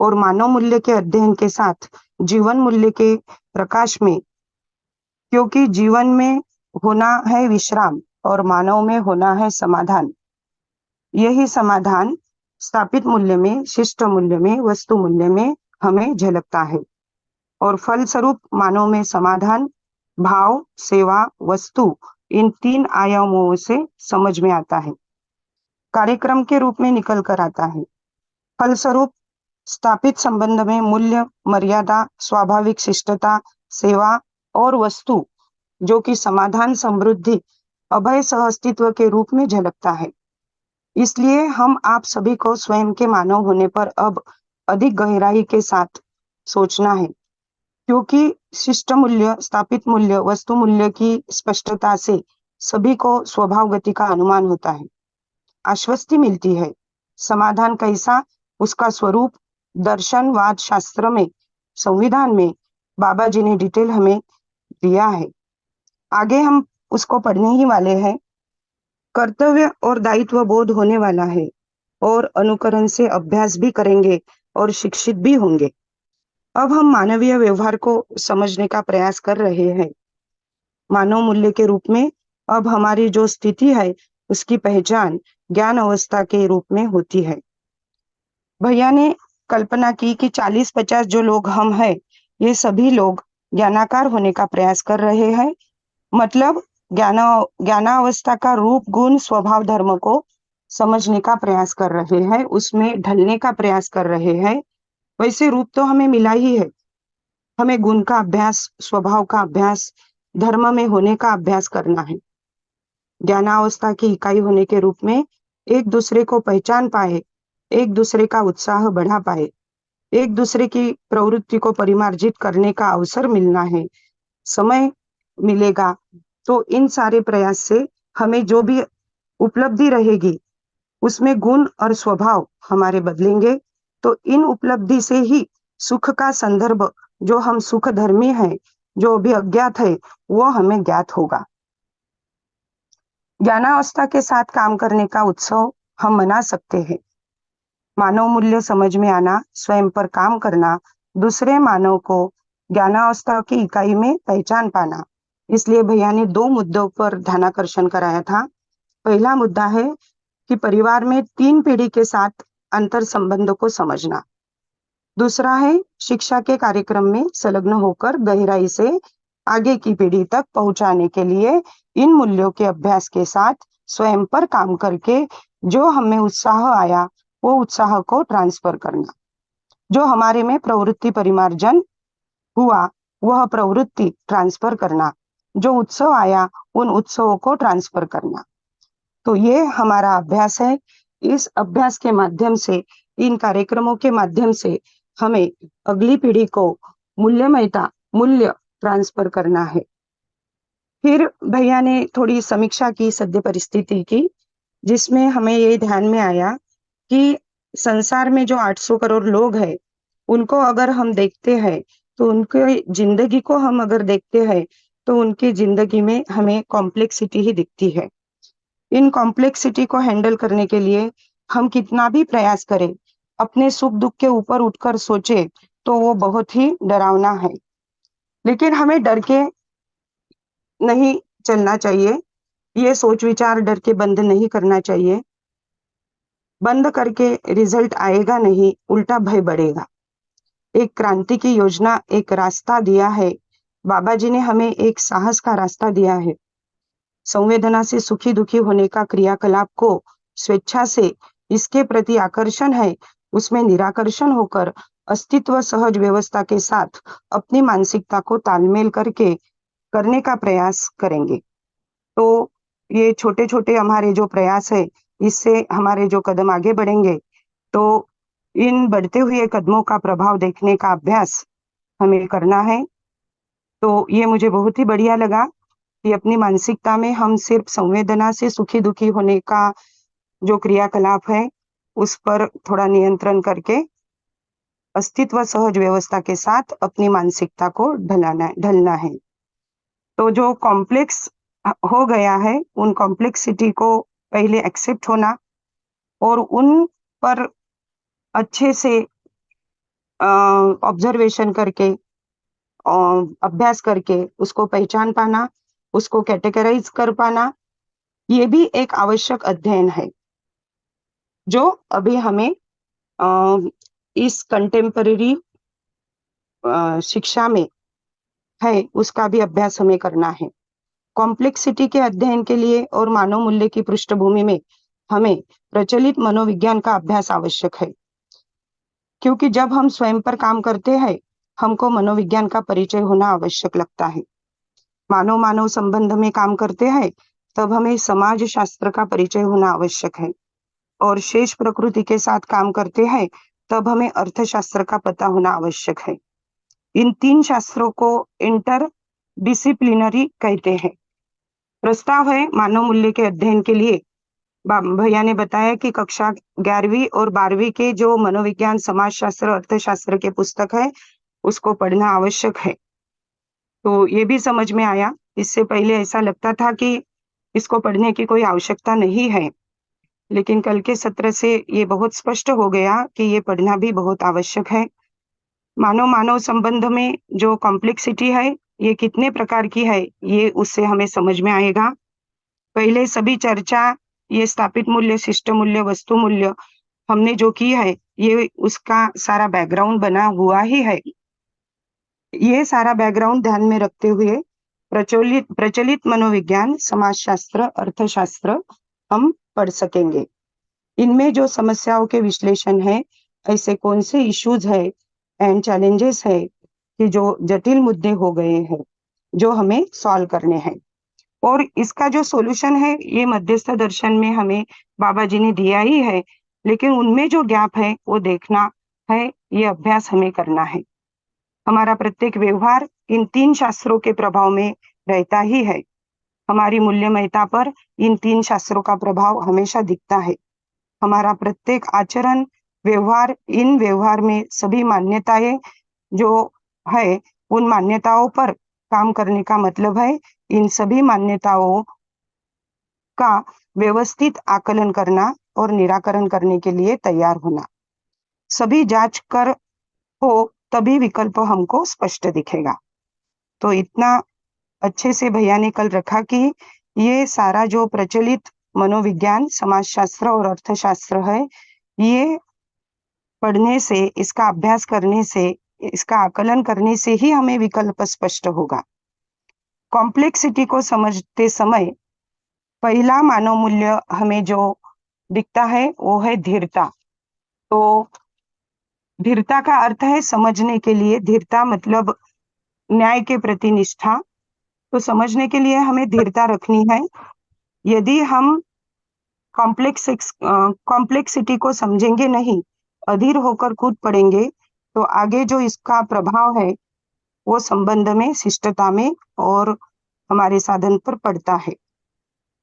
और मानव मूल्य के अध्ययन के साथ जीवन मूल्य के प्रकाश में, क्योंकि जीवन में होना है विश्राम और मानव में होना है समाधान। यही समाधान स्थापित मूल्य में, शिष्ट मूल्य में, वस्तु मूल्य में हमें झलकता है और फलस्वरूप मानव में समाधान, भाव, सेवा, वस्तु, इन 3 आयामों से समझ में आता है, कार्यक्रम के रूप में निकल कर आता है। फलस्वरूप स्थापित संबंध में मूल्य, मर्यादा, स्वाभाविक शिष्टता, सेवा और वस्तु जो कि समाधान, समृद्धि, अभय सहअस्तित्व के रूप में झलकता है। इसलिए हम आप सभी को स्वयं के मानव होने पर अब अधिक गहराई के साथ सोचना है, क्योंकि शिष्ट मूल्य, स्थापित मूल्य, वस्तु मूल्य की स्पष्टता से सभी को स्वभाव गति का अनुमान होता है, आश्वस्ति मिलती है। समाधान कैसा, उसका स्वरूप दर्शनवाद शास्त्र में, संविधान में बाबा जी ने डिटेल हमें दिया है। आगे हम उसको पढ़ने ही वाले हैं। कर्तव्य और दायित्व बोध होने वाला है और अनुकरण से अभ्यास भी करेंगे और शिक्षित भी होंगे। अब हम मानवीय व्यवहार को समझने का प्रयास कर रहे हैं। मानव मूल्य के रूप में अब हमारी जो स्थिति है उसकी पहचान ज्ञान अवस्था के रूप में होती है। भैया ने कल्पना की कि 40-50 जो लोग हम हैं, ये सभी लोग ज्ञानाकार होने का प्रयास कर रहे हैं, मतलब ज्ञानावस्था का रूप गुण स्वभाव धर्म को समझने का प्रयास कर रहे हैं, उसमें ढलने का प्रयास कर रहे हैं। वैसे रूप तो हमें मिला ही है, हमें गुण का अभ्यास, स्वभाव का अभ्यास, धर्म में होने का अभ्यास करना है। ज्ञानावस्था की इकाई होने के रूप में एक दूसरे को पहचान पाए, एक दूसरे का उत्साह बढ़ा पाए, एक दूसरे की प्रवृत्ति को परिमार्जित करने का अवसर मिलना है, समय मिलेगा तो इन सारे प्रयास से हमें जो भी उपलब्धि रहेगी उसमें गुण और स्वभाव हमारे बदलेंगे। तो इन उपलब्धि से ही सुख का संदर्भ, जो हम सुख धर्मी हैं, जो अभी अज्ञात है, वो हमें ज्ञात होगा। ज्ञानावस्था के साथ काम करने का उत्सव हम मना सकते हैं। मानव मूल्य समझ में आना, स्वयं पर काम करना, दूसरे मानव को ज्ञानावस्था की इकाई में पहचान पाना। इसलिए भैया ने 2 मुद्दों पर ध्यानाकर्षण कराया था। पहला मुद्दा है कि परिवार में 3 पीढ़ी के साथ अंतर संबंध को समझना। दूसरा है शिक्षा के कार्यक्रम में संलग्न होकर गहराई से आगे की पीढ़ी तक पहुंचाने के लिए इन मूल्यों के अभ्यास के साथ स्वयं पर काम करके जो हमें उत्साह आया वो उत्साह को ट्रांसफर करना। जो हमारे में प्रवृत्ति परिमार्जन हुआ वह प्रवृत्ति ट्रांसफर करना। जो उत्सव आया उन उत्सवों को ट्रांसफर करना। तो ये हमारा अभ्यास है। इस अभ्यास के माध्यम से, इन कार्यक्रमों के माध्यम से हमें अगली पीढ़ी को मूल्य ट्रांसफर करना है। फिर भैया ने थोड़ी समीक्षा की सद्य परिस्थिति की, जिसमें हमें ये ध्यान में आया कि संसार में जो 800 करोड़ लोग हैं, उनको अगर हम देखते हैं तो उनके जिंदगी को हम अगर देखते हैं तो उनकी जिंदगी में हमें कॉम्प्लेक्सिटी ही दिखती है। इन कॉम्प्लेक्सिटी को हैंडल करने के लिए हम कितना भी प्रयास करें, अपने सुख दुख के ऊपर उठकर सोचे तो वो बहुत ही डरावना है। लेकिन हमें डर के नहीं चलना चाहिए, ये सोच विचार डर के बंद नहीं करना चाहिए। बंद करके रिजल्ट आएगा नहीं, उल्टा भय बढ़ेगा। एक क्रांति की योजना, एक रास्ता दिया है। बाबा जी ने हमें एक साहस का रास्ता दिया है। संवेदना से सुखी दुखी होने का क्रियाकलाप को स्वेच्छा से इसके प्रति आकर्षण है, उसमें निराकर्षण होकर अस्तित्व सहज व्यवस्था के साथ अपनी मानसिकता को तालमेल करके करने का प्रयास करेंगे। तो ये छोटे छोटे हमारे जो प्रयास है, इससे हमारे जो कदम आगे बढ़ेंगे, तो इन बढ़ते हुए कदमों का प्रभाव देखने का अभ्यास हमें करना है। तो ये मुझे बहुत ही बढ़िया लगा कि अपनी मानसिकता में हम सिर्फ संवेदना से सुखी दुखी होने का जो क्रियाकलाप है उस पर थोड़ा नियंत्रण करके अस्तित्व सहज व्यवस्था के साथ अपनी मानसिकता को ढलना है। तो जो कॉम्प्लेक्स हो गया है, उन कॉम्प्लेक्सिटी को पहले एक्सेप्ट होना और उन पर अच्छे से ऑब्जर्वेशन करके अभ्यास करके उसको पहचान पाना, उसको कैटेगराइज कर पाना, ये भी एक आवश्यक अध्ययन है जो अभी हमें इस कंटेम्पररी शिक्षा में है, उसका भी अभ्यास हमें करना है। कॉम्प्लेक्सिटी के अध्ययन के लिए और मानव मूल्य की पृष्ठभूमि में हमें प्रचलित मनोविज्ञान का अभ्यास आवश्यक है, क्योंकि जब हम स्वयं पर काम करते हैं हमको मनोविज्ञान का परिचय होना आवश्यक लगता है। मानव संबंध में काम करते हैं तब हमें समाज शास्त्र का परिचय होना आवश्यक है, और शेष प्रकृति के साथ काम करते हैं तब हमें अर्थशास्त्र का पता होना आवश्यक है। इन 3 शास्त्रों को इंटर डिसिप्लिनरी कहते हैं। प्रस्ताव है मानव मूल्य के अध्ययन के लिए। भैया ने बताया कि कक्षा 11वीं और 12वीं के जो मनोविज्ञान, समाजशास्त्र, अर्थशास्त्र के पुस्तक है उसको पढ़ना आवश्यक है। तो ये भी समझ में आया। इससे पहले ऐसा लगता था कि इसको पढ़ने की कोई आवश्यकता नहीं है, लेकिन कल के सत्र से ये बहुत स्पष्ट हो गया कि ये पढ़ना भी बहुत आवश्यक है। मानव संबंध में जो कॉम्प्लेक्सिटी है ये कितने प्रकार की है ये उससे हमें समझ में आएगा। पहले सभी चर्चा ये स्थापित मूल्य, शिष्ट मूल्य, वस्तु मूल्य हमने जो की है ये उसका सारा बैकग्राउंड बना हुआ ही है। ये सारा बैकग्राउंड ध्यान में रखते हुए प्रचलित मनोविज्ञान, समाजशास्त्र, अर्थशास्त्र हम पढ़ सकेंगे। इनमें जो समस्याओं के विश्लेषण है, ऐसे कौन से इश्यूज है एंड चैलेंजेस है कि जो जटिल मुद्दे हो गए हैं, जो हमें सॉल्व करने हैं, और इसका जो सॉल्यूशन है ये मध्यस्थ दर्शन में हमें बाबा जी ने दिया ही है, लेकिन उनमें जो गैप है वो देखना है, ये अभ्यास हमें करना है। हमारा प्रत्येक व्यवहार इन 3 शास्त्रों के प्रभाव में रहता ही है। हमारी मूल्यमयता पर इन 3 शास्त्रों का प्रभाव हमेशा दिखता है। हमारा प्रत्येक आचरण, व्यवहार, इन व्यवहार में सभी मान्यताएं जो है, उन मान्यताओं पर काम करने का मतलब है इन सभी मान्यताओं का व्यवस्थित आकलन करना और निराकरण करने के लिए तैयार होना। सभी जांच कर हो तभी विकल्प हमको स्पष्ट दिखेगा। तो इतना अच्छे से भैया ने कल रखा कि ये सारा जो प्रचलित मनोविज्ञान, समाजशास्त्र और अर्थशास्त्र है, ये पढ़ने से, इसका अभ्यास करने से, इसका आकलन करने से ही हमें विकल्प स्पष्ट होगा। कॉम्प्लेक्सिटी को समझते समय पहला मानव मूल्य हमें जो दिखता है वो है धीरता। तो धीरता का अर्थ है समझने के लिए, धीरता मतलब न्याय के प्रति निष्ठा। तो समझने के लिए हमें धीरता रखनी है। यदि हम कॉम्प्लेक्सिटी को समझेंगे नहीं, अधीर होकर कूद पड़ेंगे, तो आगे जो इसका प्रभाव है वो संबंध में, शिष्टता में और हमारे साधन पर पड़ता है।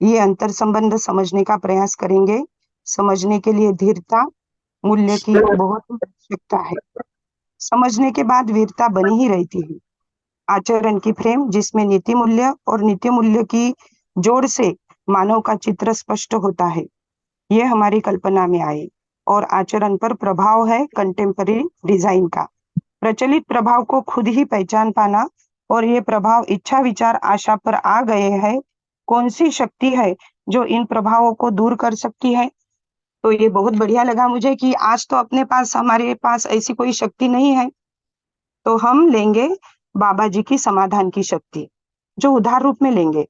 ये अंतर संबंध समझने का प्रयास करेंगे। समझने के लिए धीरता मूल्य की बहुत आवश्यकता है। समझने के बाद वीरता बनी ही रहती है। आचरण की फ्रेम जिसमें नीति मूल्य और नित्य मूल्य की जोड़ से मानव का चित्र स्पष्ट होता है, ये हमारी कल्पना में आए। और आचरण पर प्रभाव है कंटेम्पररी डिजाइन का। प्रचलित प्रभाव को खुद ही पहचान पाना, और ये प्रभाव इच्छा, विचार, आशा पर आ गए हैं। कौन सी शक्ति है जो इन प्रभावों को दूर कर सकती है? तो ये बहुत बढ़िया लगा मुझे कि आज तो अपने पास, हमारे पास ऐसी कोई शक्ति नहीं है, तो हम लेंगे बाबा जी की समाधान की शक्ति, जो उधार रूप में लेंगे।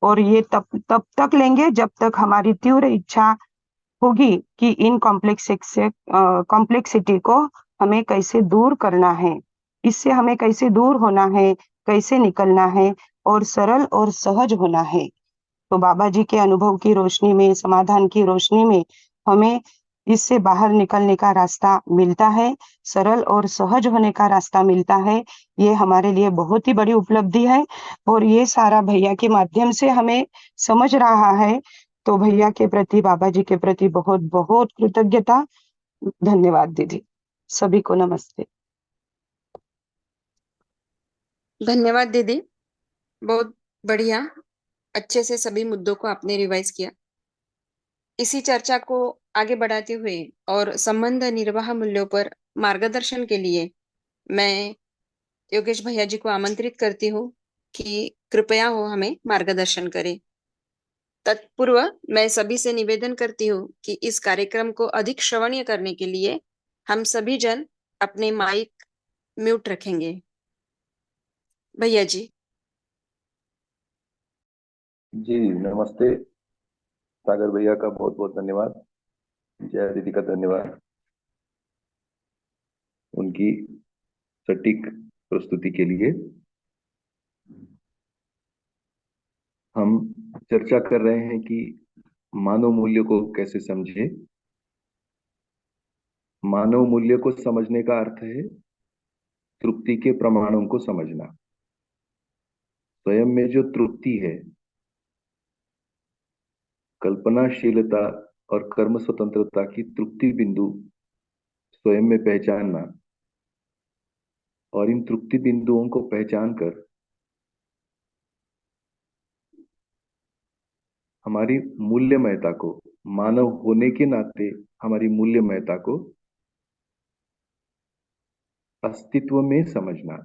और ये तब तब तक लेंगे जब तक हमारी तीव्र इच्छा होगी कि इन कॉम्प्लेक्सिटी को हमें कैसे दूर करना है, इससे हमें कैसे दूर होना है, कैसे निकलना है और सरल और सहज होना है। तो बाबा जी के अनुभव की रोशनी में, समाधान की रोशनी में हमें इससे बाहर निकलने का रास्ता मिलता है, सरल और सहज होने का रास्ता मिलता है। ये हमारे लिए बहुत ही बड़ी उपलब्धि है, और ये सारा भैया के माध्यम से हमें समझ रहा है। तो भैया के प्रति, बाबा जी के प्रति बहुत बहुत कृतज्ञता। धन्यवाद दीदी। सभी को नमस्ते। धन्यवाद दीदी, बहुत बढ़िया, अच्छे से सभी मुद्दों को आपने रिवाइज किया। इसी चर्चा को आगे बढ़ाते हुए और संबंध निर्वाह मूल्यों पर मार्गदर्शन के लिए मैं योगेश भैया जी को आमंत्रित करती हूँ कि कृपया वो हमें मार्गदर्शन करें। तत्पूर्व मैं सभी से निवेदन करती हूँ कि इस कार्यक्रम को अधिक श्रवणीय करने के लिए हम सभी जन अपने माइक म्यूट रखेंगे। भैया जी। जी नमस्ते। सागर भैया का बहुत बहुत धन्यवाद, जया दीदी का धन्यवाद उनकी सटीक प्रस्तुति के लिए। हम चर्चा कर रहे हैं कि मानव मूल्य को कैसे समझे। मानव मूल्य को समझने का अर्थ है तृप्ति के प्रमाणों को समझना। स्वयं में जो तृप्ति है, कल्पनाशीलता और कर्म स्वतंत्रता की तृप्ति बिंदु स्वयं में पहचानना, और इन तृप्ति बिंदुओं को पहचान कर हमारी मूल्यमयता को, मानव होने के नाते हमारी मूल्यमयता को अस्तित्व में समझना।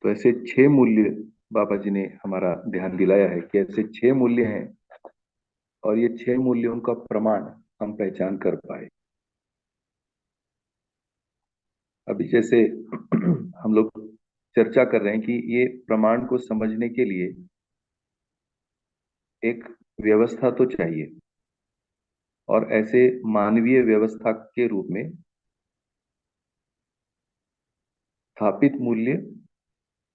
तो ऐसे 6 मूल्य बाबा जी ने हमारा ध्यान दिलाया है कि ऐसे 6 मूल्य हैं, और ये 6 मूल्यों का प्रमाण हम पहचान कर पाए। अब जैसे हम लोग चर्चा कर रहे हैं कि ये प्रमाण को समझने के लिए एक व्यवस्था तो चाहिए, और ऐसे मानवीय व्यवस्था के रूप में स्थापित मूल्य,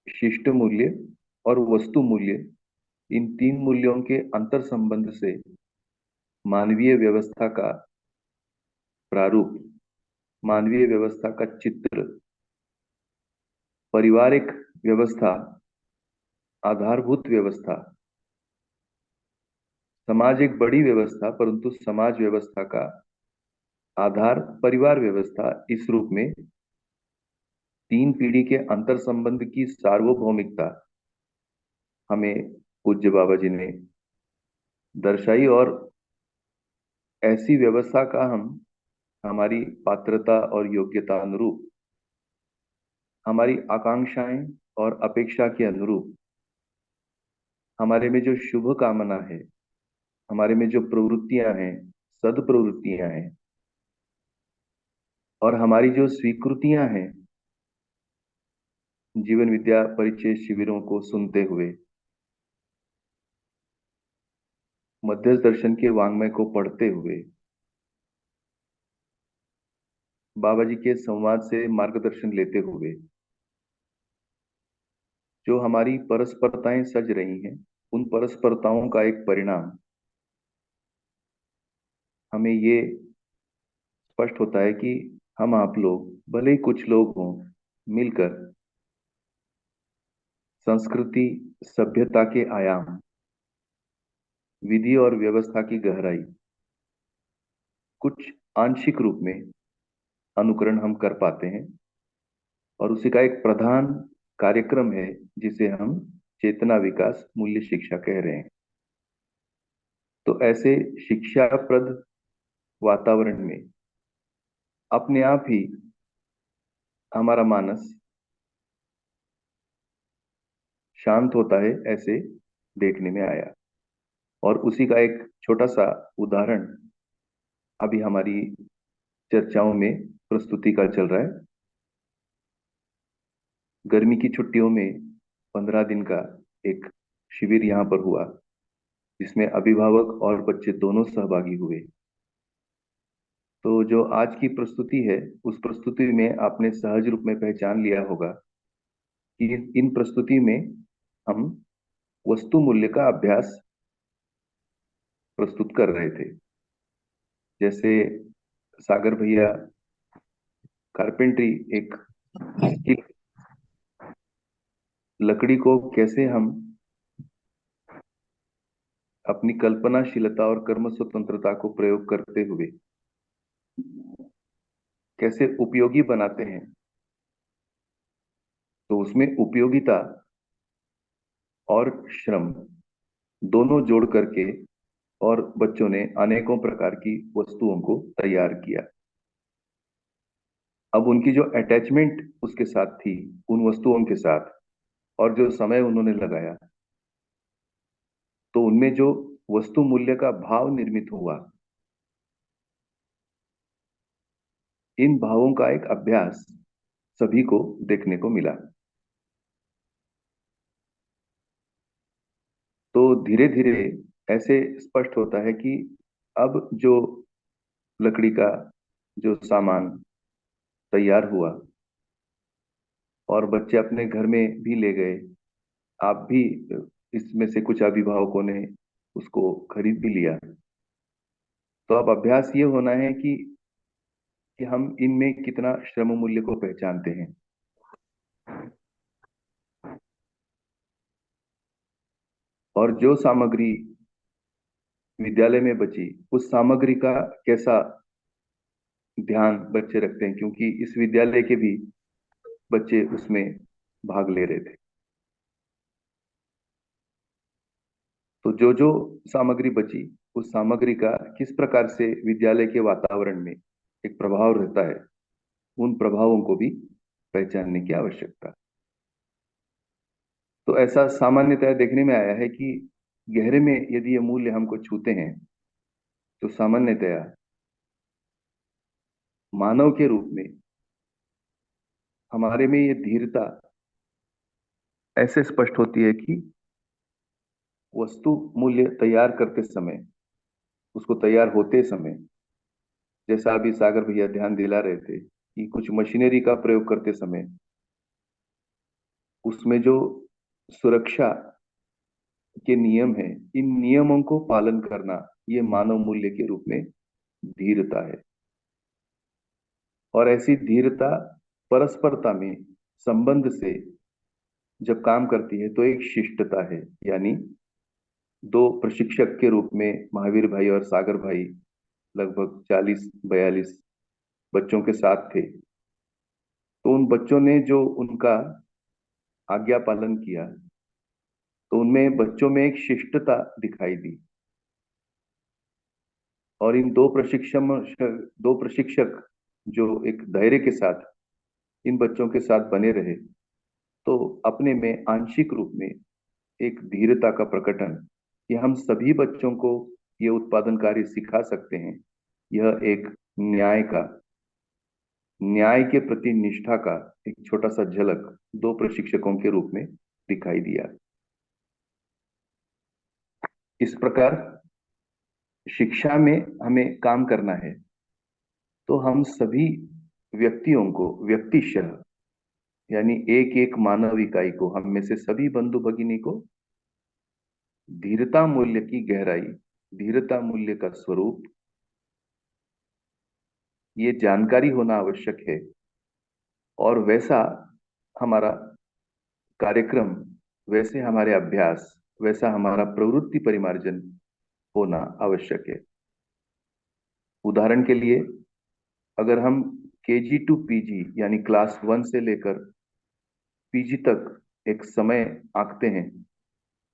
शिष्ट मूल्य और वस्तु मूल्य, इन तीन मूल्यों के अंतर संबंध से मानवीय व्यवस्था का प्रारूप, मानवीय व्यवस्था का चित्र, पारिवारिक व्यवस्था, आधारभूत व्यवस्था, समाज एक बड़ी व्यवस्था परंतु समाज व्यवस्था का आधार परिवार व्यवस्था, इस रूप में तीन पीढ़ी के अंतर संबंध की सार्वभौमिकता हमें पूज्य बाबा जी ने दर्शाई, और ऐसी व्यवस्था का हम हमारी पात्रता और योग्यता अनुरूप, हमारी आकांक्षाएं और अपेक्षा के अनुरूप, हमारे में जो शुभ कामना है, हमारे में जो प्रवृत्तियां हैं, सद्प्रवृत्तियां हैं, और हमारी जो स्वीकृतियां हैं, जीवन विद्या परिचय शिविरों को सुनते हुए, मध्यस्थ दर्शन के वाङ्मय को पढ़ते हुए, बाबा जी के संवाद से मार्गदर्शन लेते हुए जो हमारी परस्परताएं सज रही हैं, उन परस्परताओं का एक परिणाम हमें ये स्पष्ट होता है कि हम आप लोग, भले ही कुछ लोग हों, मिलकर संस्कृति सभ्यता के आयाम, विधि और व्यवस्था की गहराई कुछ आंशिक रूप में अनुकरण हम कर पाते हैं, और उसी का एक प्रधान कार्यक्रम है जिसे हम चेतना विकास मूल्य शिक्षा कह रहे हैं। तो ऐसे शिक्षाप्रद वातावरण में अपने आप ही हमारा मानस शांत होता है, ऐसे देखने में आया। और उसी का एक छोटा सा उदाहरण अभी हमारी चर्चाओं में प्रस्तुति का चल रहा है। गर्मी की छुट्टियों में 15 दिन का एक शिविर यहाँ पर हुआ, जिसमें अभिभावक और बच्चे दोनों सहभागी हुए। तो जो आज की प्रस्तुति है, उस प्रस्तुति में आपने सहज रूप में पहचान लिया होगा कि इन प्रस्तुति में हम वस्तु मूल्य का अभ्यास प्रस्तुत कर रहे थे। जैसे सागर भैया कारपेंट्री एक स्किल, लकड़ी को कैसे हम अपनी कल्पनाशीलता और कर्म स्वतंत्रता को प्रयोग करते हुए कैसे उपयोगी बनाते हैं, तो उसमें उपयोगिता और श्रम दोनों जोड़ करके और बच्चों ने अनेकों प्रकार की वस्तुओं को तैयार किया। अब उनकी जो अटैचमेंट उसके साथ थी, उन वस्तुओं के साथ, और जो समय उन्होंने लगाया, तो उनमें जो वस्तु मूल्य का भाव निर्मित हुआ, इन भावों का एक अभ्यास सभी को देखने को मिला। तो धीरे धीरे ऐसे स्पष्ट होता है कि अब जो लकड़ी का जो सामान तैयार हुआ और बच्चे अपने घर में भी ले गए, आप भी इसमें से कुछ अभिभावकों ने उसको खरीद भी लिया, तो अब अभ्यास ये होना है कि हम इनमें कितना श्रम मूल्य को पहचानते हैं। और जो सामग्री विद्यालय में बची, उस सामग्री का कैसा ध्यान बच्चे रखते हैं, क्योंकि इस विद्यालय के भी बच्चे उसमें भाग ले रहे थे। तो जो जो सामग्री बची, उस सामग्री का किस प्रकार से विद्यालय के वातावरण में एक प्रभाव रहता है, उन प्रभावों को भी पहचानने की आवश्यकता। तो ऐसा सामान्यतः देखने में आया है कि गहरे में यदि ये मूल्य हमको छूते हैं, तो सामान्यतया मानव के रूप में हमारे में ये धीरता ऐसे स्पष्ट होती है कि वस्तु मूल्य तैयार करते समय, उसको तैयार होते समय, जैसा अभी सागर भैया ध्यान दिला रहे थे कि कुछ मशीनरी का प्रयोग करते समय उसमें जो सुरक्षा के नियम है, इन नियमों को पालन करना, ये मानव मूल्य के रूप में धीरता है। और ऐसी धीरता परस्परता में, संबंध से जब काम करती है तो एक शिष्टता है। यानी दो प्रशिक्षक के रूप में महावीर भाई और सागर भाई लगभग 40-42 बच्चों के साथ थे। तो उन बच्चों ने जो उनका आज्ञा पालन किया, तो उनमें बच्चों में एक शिष्टता दिखाई दी। और इन दो प्रशिक्षक जो एक धैर्य के साथ इन बच्चों के साथ बने रहे, तो अपने में आंशिक रूप में एक धीरता का प्रकटन कि हम सभी बच्चों को ये उत्पादन कार्य सिखा सकते हैं, यह एक न्याय के प्रति निष्ठा का एक छोटा सा झलक दो प्रशिक्षकों के रूप में दिखाई दिया। इस प्रकार शिक्षा में हमें काम करना है तो हम सभी व्यक्तियों को, व्यक्तिशः यानी एक एक मानव इकाई को, हम में से सभी बंधु भगिनी को धीरता मूल्य की गहराई, धीरता मूल्य का स्वरूप, ये जानकारी होना आवश्यक है। और वैसा हमारा कार्यक्रम, वैसे हमारे अभ्यास, वैसा हमारा प्रवृत्ति परिमार्जन होना आवश्यक है। उदाहरण के लिए, अगर हम केजी टू पीजी यानी क्लास 1 से लेकर पीजी तक एक समय आंकते हैं,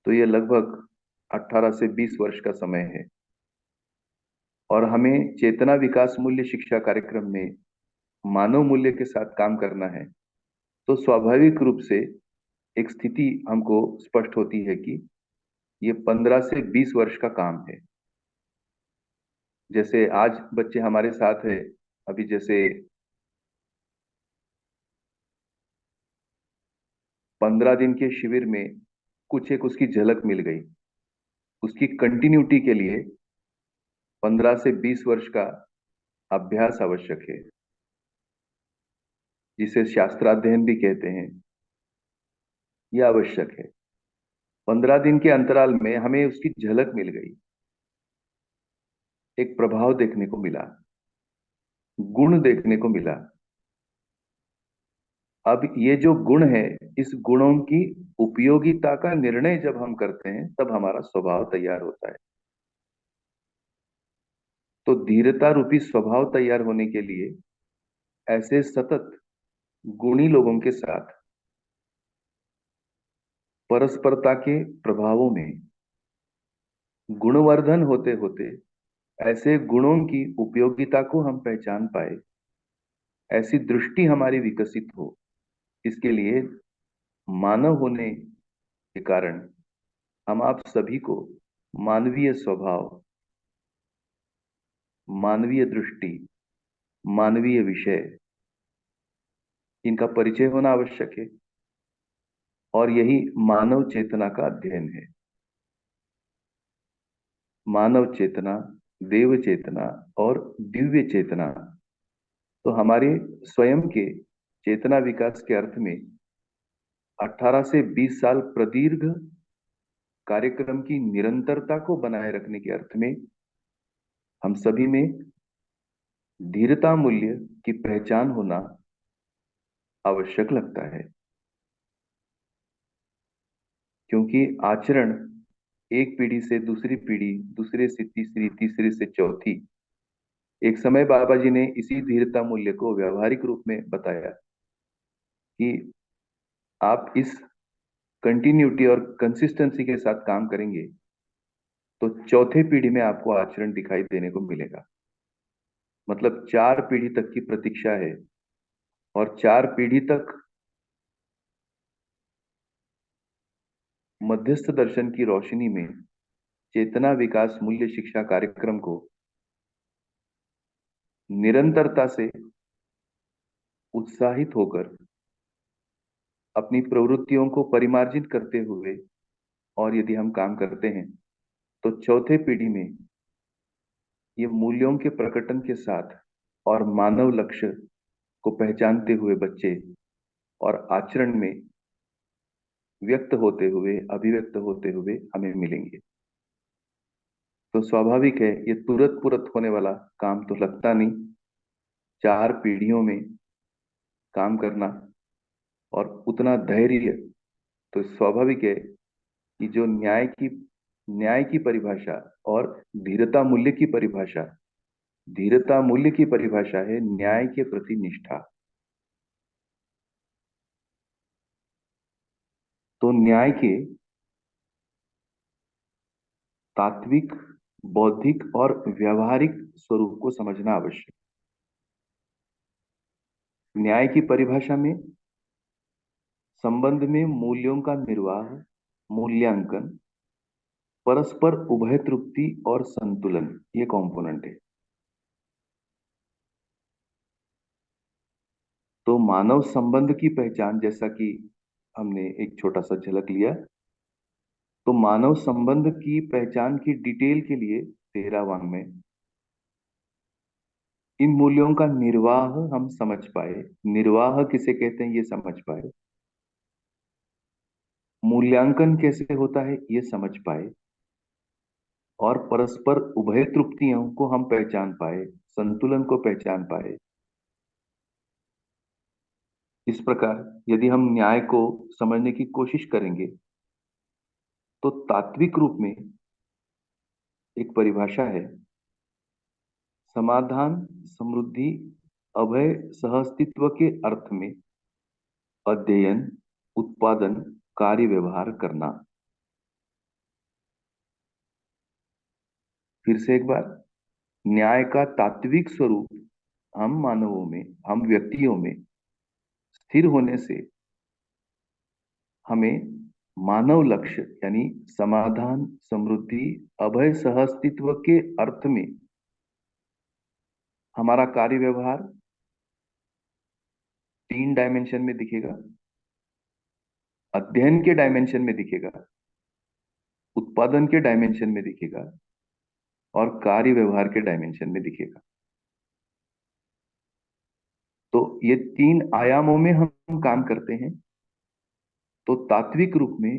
तो ये लगभग 18 से 20 वर्ष का समय है। और हमें चेतना विकास मूल्य शिक्षा कार्यक्रम में मानव मूल्य के साथ काम करना है, तो स्वाभाविक रूप से एक स्थिति हमको स्पष्ट होती है कि ये 15 से 20 वर्ष का काम है। जैसे आज बच्चे हमारे साथ है, अभी जैसे 15 दिन के शिविर में कुछ एक उसकी झलक मिल गई, उसकी कंटिन्यूटी के लिए 15 से 20 वर्ष का अभ्यास आवश्यक है, जिसे शास्त्राध्ययन भी कहते हैं। यह आवश्यक है। 15 दिन के अंतराल में हमें उसकी झलक मिल गई, एक प्रभाव देखने को मिला, गुण देखने को मिला। अब ये जो गुण है, इस गुणों की उपयोगिता का निर्णय जब हम करते हैं, तब हमारा स्वभाव तैयार होता है। तो धीरता रूपी स्वभाव तैयार होने के लिए ऐसे सतत गुणी लोगों के साथ परस्परता के प्रभावों में गुणवर्धन होते होते ऐसे गुणों की उपयोगिता को हम पहचान पाए, ऐसी दृष्टि हमारी विकसित हो। इसके लिए मानव होने के कारण हम आप सभी को मानवीय स्वभाव, मानवीय दृष्टि, मानवीय विषय, इनका परिचय होना आवश्यक है। और यही मानव चेतना का अध्ययन है। मानव चेतना, देव चेतना और दिव्य चेतना, तो हमारे स्वयं के चेतना विकास के अर्थ में 18 से 20 साल प्रदीर्घ कार्यक्रम की निरंतरता को बनाए रखने के अर्थ में हम सभी में धीरता मूल्य की पहचान होना आवश्यक लगता है। क्योंकि आचरण एक पीढ़ी से दूसरी पीढ़ी, दूसरे से तीसरी, तीसरे से चौथी, एक समय बाबा जी ने इसी धीरता मूल्य को व्यवहारिक रूप में बताया कि आप इस कंटिन्यूटी और कंसिस्टेंसी के साथ काम करेंगे तो चौथे पीढ़ी में आपको आचरण दिखाई देने को मिलेगा। मतलब 4 पीढ़ी तक की प्रतीक्षा है, और 4 पीढ़ी तक मध्यस्थ दर्शन की रोशनी में चेतना विकास मूल्य शिक्षा कार्यक्रम को निरंतरता से उत्साहित होकर अपनी प्रवृत्तियों को परिमार्जित करते हुए और यदि हम काम करते हैं तो चौथे पीढ़ी में ये मूल्यों के प्रकटन के साथ और मानव लक्ष्य को पहचानते हुए बच्चे और आचरण में व्यक्त होते हुए, अभिव्यक्त होते हुए हमें मिलेंगे। तो स्वाभाविक है ये तुरंत पुरत होने वाला काम तो लगता नहीं। 4 पीढ़ियों में काम करना और उतना धैर्य, तो स्वाभाविक है कि जो न्याय की परिभाषा और धीरता मूल्य की परिभाषा है न्याय के प्रति निष्ठा। तो न्याय के तात्विक, बौद्धिक और व्यावहारिक स्वरूप को समझना आवश्यक। न्याय की परिभाषा में संबंध में मूल्यों का निर्वाह, मूल्यांकन, परस्पर उभय तृप्ति और संतुलन ये कंपोनेंट है। तो मानव संबंध की पहचान, जैसा कि हमने एक छोटा सा झलक लिया, तो मानव संबंध की पहचान की डिटेल के लिए 13 वाङ्मय, इन मूल्यों का निर्वाह हम समझ पाए, निर्वाह किसे कहते हैं ये समझ पाए, मूल्यांकन कैसे होता है ये समझ पाए, और परस्पर उभय तृप्तियों को हम पहचान पाए, संतुलन को पहचान पाए। इस प्रकार यदि हम न्याय को समझने की कोशिश करेंगे तो तात्विक रूप में एक परिभाषा है समाधान, समृद्धि, अभय, सहअस्तित्व के अर्थ में अध्ययन, उत्पादन, कार्य व्यवहार करना। फिर से एक बार, न्याय का तात्विक स्वरूप हम मानवों में, हम व्यक्तियों में स्थिर होने से हमें मानव लक्ष्य यानी समाधान, समृद्धि, अभय, सहअस्तित्व के अर्थ में हमारा कार्य व्यवहार 3 डायमेंशन में दिखेगा, अध्ययन के डायमेंशन में दिखेगा, उत्पादन के डायमेंशन में दिखेगा और कार्य व्यवहार के डायमेंशन में दिखेगा। तो ये 3 आयामों में हम काम करते हैं। तो तात्विक रूप में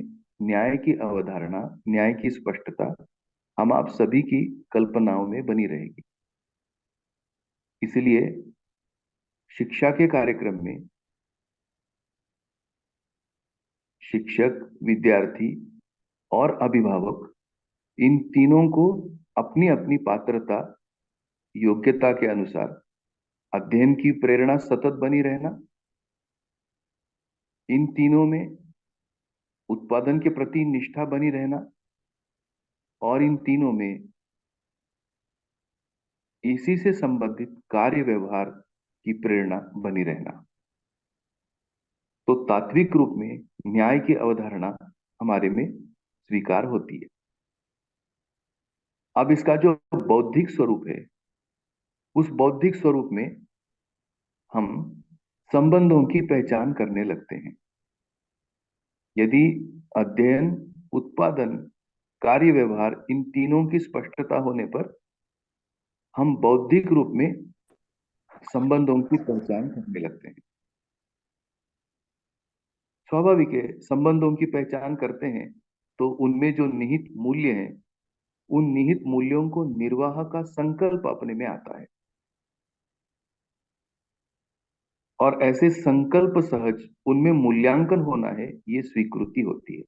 न्याय की अवधारणा, न्याय की स्पष्टता हम आप सभी की कल्पनाओं में बनी रहेगी। इसलिए शिक्षा के कार्यक्रम में शिक्षक, विद्यार्थी और अभिभावक इन तीनों को अपनी अपनी पात्रता, योग्यता के अनुसार अध्ययन की प्रेरणा सतत बनी रहना, इन तीनों में उत्पादन के प्रति निष्ठा बनी रहना और इन तीनों में इसी से संबंधित कार्य व्यवहार की प्रेरणा बनी रहना। तो तात्विक रूप में न्याय की अवधारणा हमारे में स्वीकार होती है। अब इसका जो बौद्धिक स्वरूप है, उस बौद्धिक स्वरूप में हम संबंधों की पहचान करने लगते हैं। यदि अध्ययन, उत्पादन, कार्य व्यवहार इन तीनों की स्पष्टता होने पर हम बौद्धिक रूप में संबंधों की पहचान करने लगते हैं। स्वाभाविक है, संबंधों की पहचान करते हैं तो उनमें जो निहित मूल्य हैं, उन निहित मूल्यों को निर्वाह का संकल्प अपने में आता है और ऐसे संकल्प सहज उनमें मूल्यांकन होना है, ये स्वीकृति होती है।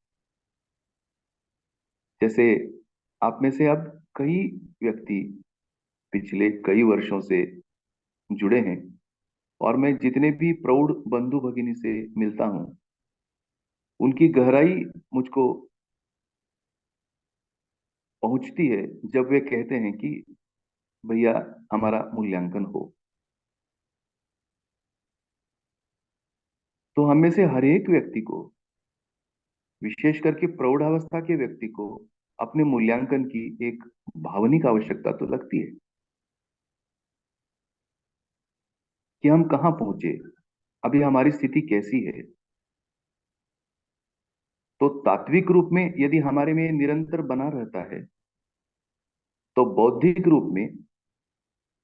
जैसे आप में से अब कई व्यक्ति पिछले कई वर्षों से जुड़े हैं और मैं जितने भी प्रौढ़ बंधु भगिनी से मिलता हूं, उनकी गहराई मुझको पहुंचती है जब वे कहते हैं कि भैया हमारा मूल्यांकन हो। तो हम में से हर एक व्यक्ति को, विशेष करके प्रौढ़ावस्था के व्यक्ति को अपने मूल्यांकन की एक भावनिक आवश्यकता तो लगती है कि हम कहाँ पहुंचे, अभी हमारी स्थिति कैसी है। तो तात्विक रूप में यदि हमारे में निरंतर बना रहता है, तो बौद्धिक रूप में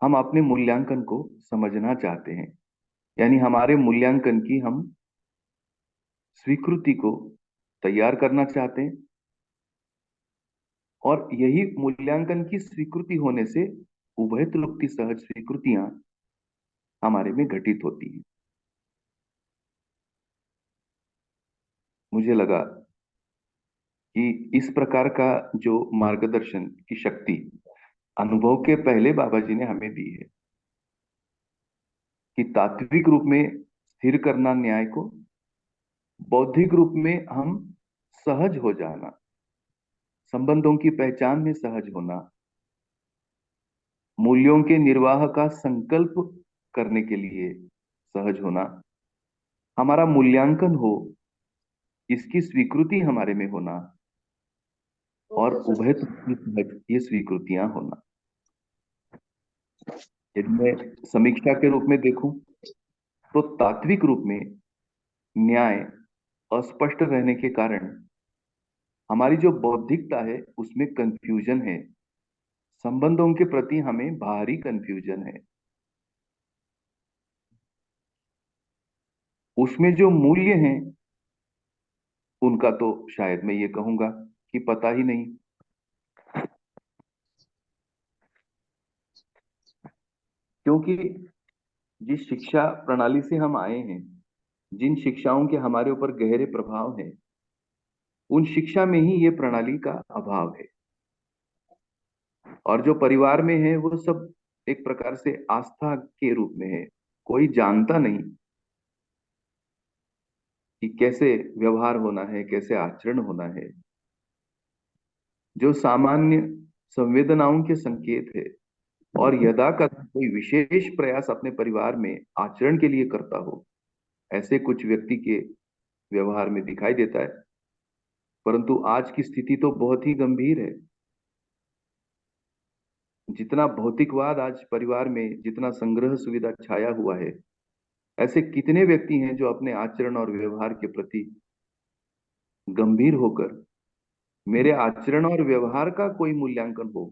हम अपने मूल्यांकन को समझना चाहते हैं, यानी हमारे मूल्यांकन की हम स्वीकृति को तैयार करना चाहते हैं, और यही मूल्यांकन की स्वीकृति होने से उभय तृप्ति सहज स्वीकृतियां हमारे में घटित होती हैं। मुझे लगा कि इस प्रकार का जो मार्गदर्शन की शक्ति अनुभव के पहले बाबा जी ने हमें दी है कि तात्विक रूप में स्थिर करना न्याय को, बौद्धिक रूप में हम सहज हो जाना, संबंधों की पहचान में सहज होना, मूल्यों के निर्वाह का संकल्प करने के लिए सहज होना, हमारा मूल्यांकन हो इसकी स्वीकृति हमारे में होना, और उभय सहज ये स्वीकृतियां होना। यदि मैं समीक्षा के रूप में देखूं तो तात्विक रूप में न्याय अस्पष्ट रहने के कारण हमारी जो बौद्धिकता है उसमें कंफ्यूजन है, संबंधों के प्रति हमें बाहरी कंफ्यूजन है, उसमें जो मूल्य हैं उनका तो शायद मैं ये कहूंगा कि पता ही नहीं, क्योंकि जिस शिक्षा प्रणाली से हम आए हैं, जिन शिक्षाओं के हमारे ऊपर गहरे प्रभाव हैं, उन शिक्षा में ही ये प्रणाली का अभाव है। और जो परिवार में है वो सब एक प्रकार से आस्था के रूप में है, कोई जानता नहीं कि कैसे व्यवहार होना है, कैसे आचरण होना है। जो सामान्य संवेदनाओं के संकेत है, और यदा का कोई विशेष प्रयास अपने परिवार में आचरण के लिए करता हो, ऐसे कुछ व्यक्ति के व्यवहार में दिखाई देता है। परंतु आज की स्थिति तो बहुत ही गंभीर है। जितना भौतिकवाद आज परिवार में, जितना संग्रह सुविधा छाया हुआ है, ऐसे कितने व्यक्ति हैं जो अपने आचरण और व्यवहार के प्रति गंभीर होकर मेरे आचरण और व्यवहार का कोई मूल्यांकन हो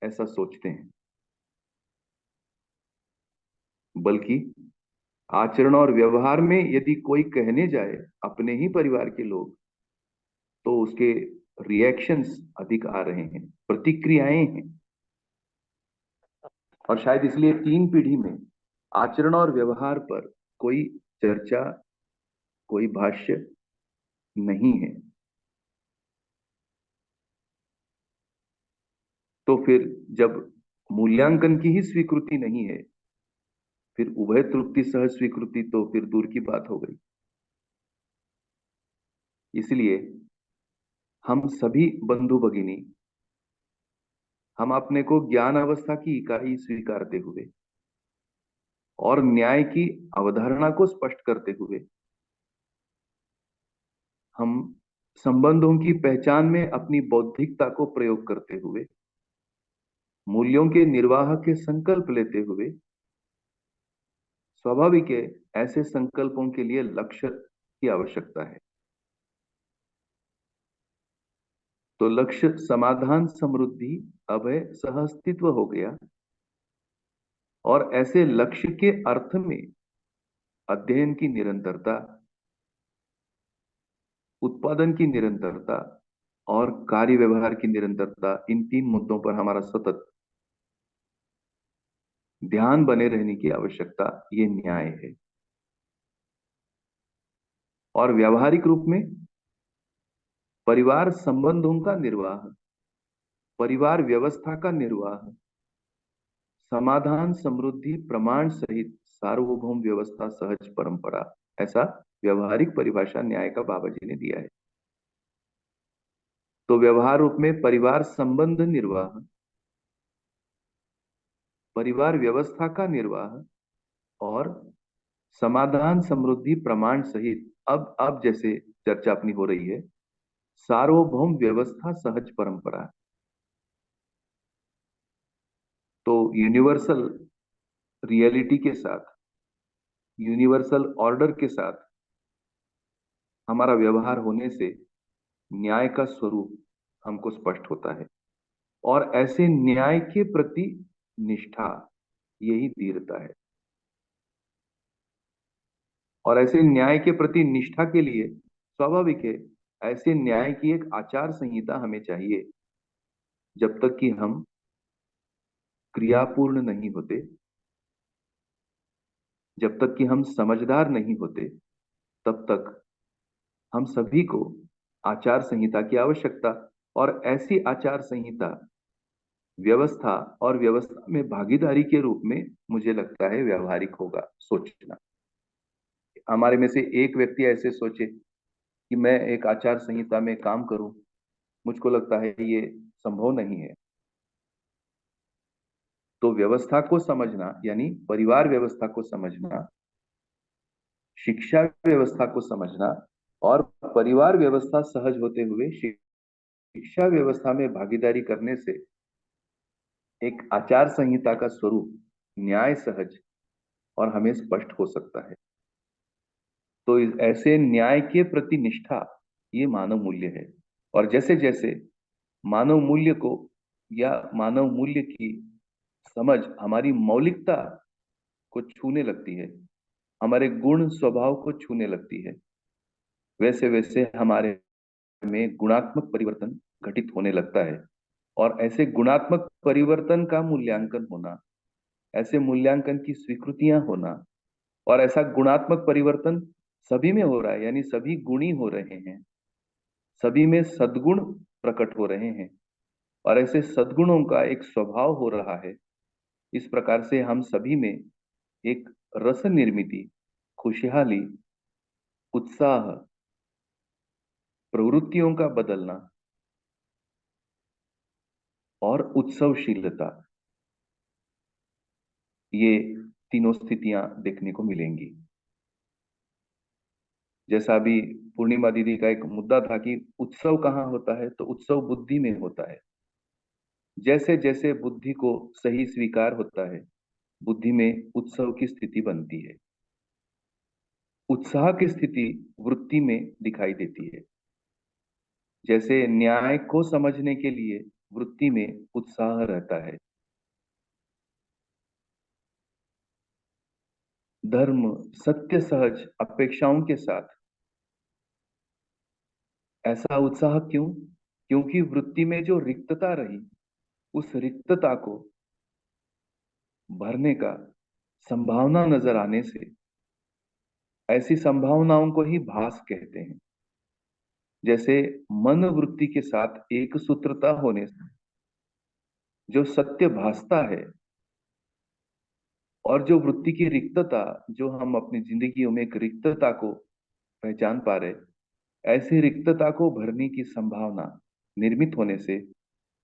ऐसा सोचते हैं, बल्कि आचरण और व्यवहार में यदि कोई कहने जाए, अपने ही परिवार के लोग, तो उसके रिएक्शंस अधिक आ रहे हैं, प्रतिक्रियाएं हैं। और शायद इसलिए 3 पीढ़ी में आचरण और व्यवहार पर कोई चर्चा, कोई भाष्य नहीं है। तो फिर जब मूल्यांकन की ही स्वीकृति नहीं है, फिर उभय तृप्ति सहज स्वीकृति तो फिर दूर की बात हो गई। इसलिए हम सभी बंधु भगिनी, हम अपने को ज्ञान अवस्था की इकाई स्वीकारते हुए और न्याय की अवधारणा को स्पष्ट करते हुए, हम संबंधों की पहचान में अपनी बौद्धिकता को प्रयोग करते हुए, मूल्यों के निर्वाह के संकल्प लेते हुए, स्वाभाविक है ऐसे संकल्पों के लिए लक्ष्य की आवश्यकता है। तो लक्ष्य समाधान, समृद्धि, अभय, सहअस्तित्व हो गया। और ऐसे लक्ष्य के अर्थ में अध्ययन की निरंतरता, उत्पादन की निरंतरता और कार्य व्यवहार की निरंतरता, इन 3 मुद्दों पर हमारा सतत ध्यान बने रहने की आवश्यकता, ये न्याय है। और व्यावहारिक रूप में परिवार संबंधों का निर्वाह, परिवार व्यवस्था का निर्वाह, समाधान, समृद्धि, प्रमाण सहित सार्वभौम व्यवस्था, सहज परंपरा, ऐसा व्यवहारिक परिभाषा न्याय का बाबा जी ने दिया है। तो व्यवहार रूप में परिवार संबंध निर्वाह, परिवार व्यवस्था का निर्वाह और समाधान, समृद्धि, प्रमाण सहित अब जैसे चर्चा अपनी हो रही है, सार्वभौम व्यवस्था, सहज परंपरा। तो यूनिवर्सल रियलिटी के साथ, यूनिवर्सल ऑर्डर के साथ हमारा व्यवहार होने से न्याय का स्वरूप हमको स्पष्ट होता है। और ऐसे न्याय के प्रति निष्ठा, यही धीरता है। और ऐसे न्याय के प्रति निष्ठा के लिए स्वाभाविक है, ऐसे न्याय की एक आचार संहिता हमें चाहिए। जब तक कि हम क्रियापूर्ण नहीं होते, जब तक कि हम समझदार नहीं होते, तब तक हम सभी को आचार संहिता की आवश्यकता, और ऐसी आचार संहिता व्यवस्था और व्यवस्था में भागीदारी के रूप में मुझे लगता है व्यवहारिक होगा सोचना। हमारे में से एक व्यक्ति ऐसे सोचे कि मैं एक आचार संहिता में काम करूं, मुझको लगता है ये संभव नहीं है। तो व्यवस्था को समझना, यानी परिवार व्यवस्था को समझना, शिक्षा व्यवस्था को समझना, और परिवार व्यवस्था सहज होते हुए शिक्षा व्यवस्था में भागीदारी करने से एक आचार संहिता का स्वरूप न्याय सहज और हमें स्पष्ट हो सकता है। तो ऐसे न्याय के प्रति निष्ठा, ये मानव मूल्य है। और जैसे जैसे मानव मूल्य को या मानव मूल्य की समझ हमारी मौलिकता को छूने लगती है, हमारे गुण स्वभाव को छूने लगती है, वैसे वैसे हमारे में गुणात्मक परिवर्तन घटित होने लगता है। और ऐसे गुणात्मक परिवर्तन का मूल्यांकन होना, ऐसे मूल्यांकन की स्वीकृतियां होना, और ऐसा गुणात्मक परिवर्तन सभी में हो रहा है, यानी सभी गुणी हो रहे हैं, सभी में सद्गुण प्रकट हो रहे हैं, और ऐसे सद्गुणों का एक स्वभाव हो रहा है। इस प्रकार से हम सभी में एक रस निर्मिति, खुशहाली, उत्साह, प्रवृत्तियों का बदलना और उत्सवशीलता, ये तीनों स्थितियां देखने को मिलेंगी। जैसा अभी पूर्णिमा दीदी का एक मुद्दा था कि उत्सव कहाँ होता है, तो उत्सव बुद्धि में होता है। जैसे जैसे बुद्धि को सही स्वीकार होता है, बुद्धि में उत्सव की स्थिति बनती है। उत्साह की स्थिति वृत्ति में दिखाई देती है। जैसे न्याय को समझने के लिए वृत्ति में उत्साह रहता है, धर्म, सत्य, सहज अपेक्षाओं के साथ ऐसा उत्साह क्यों? क्योंकि वृत्ति में जो रिक्तता रही, उस रिक्तता को भरने का संभावना नजर आने से, ऐसी संभावनाओं को ही भास कहते हैं। जैसे मन वृत्ति के साथ एक सूत्रता होने से जो सत्य भासता है, और जो वृत्ति की रिक्तता, जो हम अपनी जिंदगियों में एक रिक्तता को पहचान पा रहे, ऐसी रिक्तता को भरने की संभावना निर्मित होने से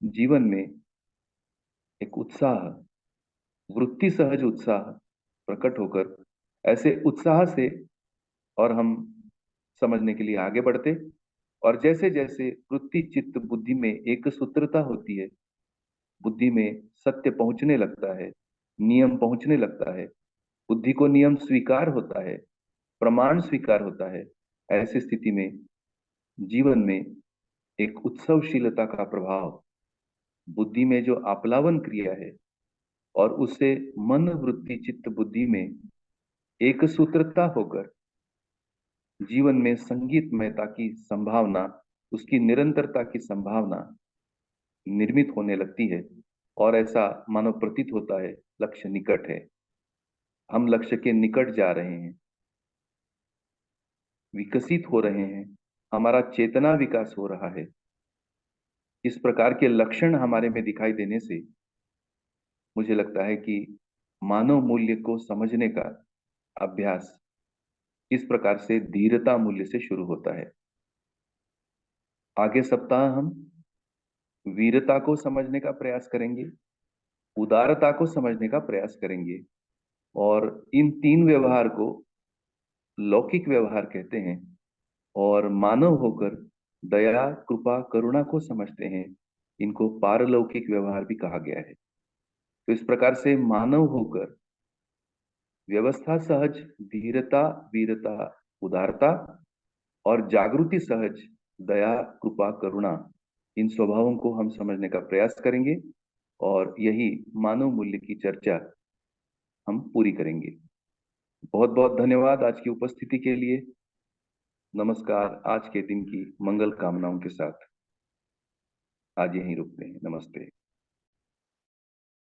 जीवन में एक उत्साह, वृत्ति सहज उत्साह प्रकट होकर, ऐसे उत्साह से और हम समझने के लिए आगे बढ़ते। और जैसे जैसे वृत्ति चित्त बुद्धि में एक सूत्रता होती है, बुद्धि में सत्य पहुंचने लगता है, नियम पहुंचने लगता है, बुद्धि को नियम स्वीकार होता है, प्रमाण स्वीकार होता है, ऐसी स्थिति में जीवन में एक उत्सवशीलता का प्रभाव, बुद्धि में जो आप्लावन क्रिया है, और उससे मन वृत्ति चित्त बुद्धि में एक सूत्रता होकर जीवन में संगीतमयता की संभावना, उसकी निरंतरता की संभावना निर्मित होने लगती है। और ऐसा मानो प्रतीत होता है लक्ष्य निकट है, हम लक्ष्य के निकट जा रहे हैं, विकसित हो रहे हैं, हमारा चेतना विकास हो रहा है। इस प्रकार के लक्षण हमारे में दिखाई देने से मुझे लगता है कि मानव मूल्य को समझने का अभ्यास इस प्रकार से धीरता मूल्य से शुरू होता है। आगे सप्ताह हम वीरता को समझने का प्रयास करेंगे, उदारता को समझने का प्रयास करेंगे, और इन तीन व्यवहार को लौकिक व्यवहार कहते हैं, और मानव होकर दया, कृपा, करुणा को समझते हैं, इनको पारलौकिक व्यवहार भी कहा गया है। तो इस प्रकार से मानव होकर व्यवस्था सहज धीरता, वीरता, उदारता, और जागृति सहज, दया, कृपा, करुणा, इन स्वभावों को हम समझने का प्रयास करेंगे और यही मानव मूल्य की चर्चा हम पूरी करेंगे। बहुत बहुत धन्यवाद आज की उपस्थिति के लिए। नमस्कार। आज के दिन की मंगल कामनाओं के साथ आज यहीं रुकते हैं। नमस्ते।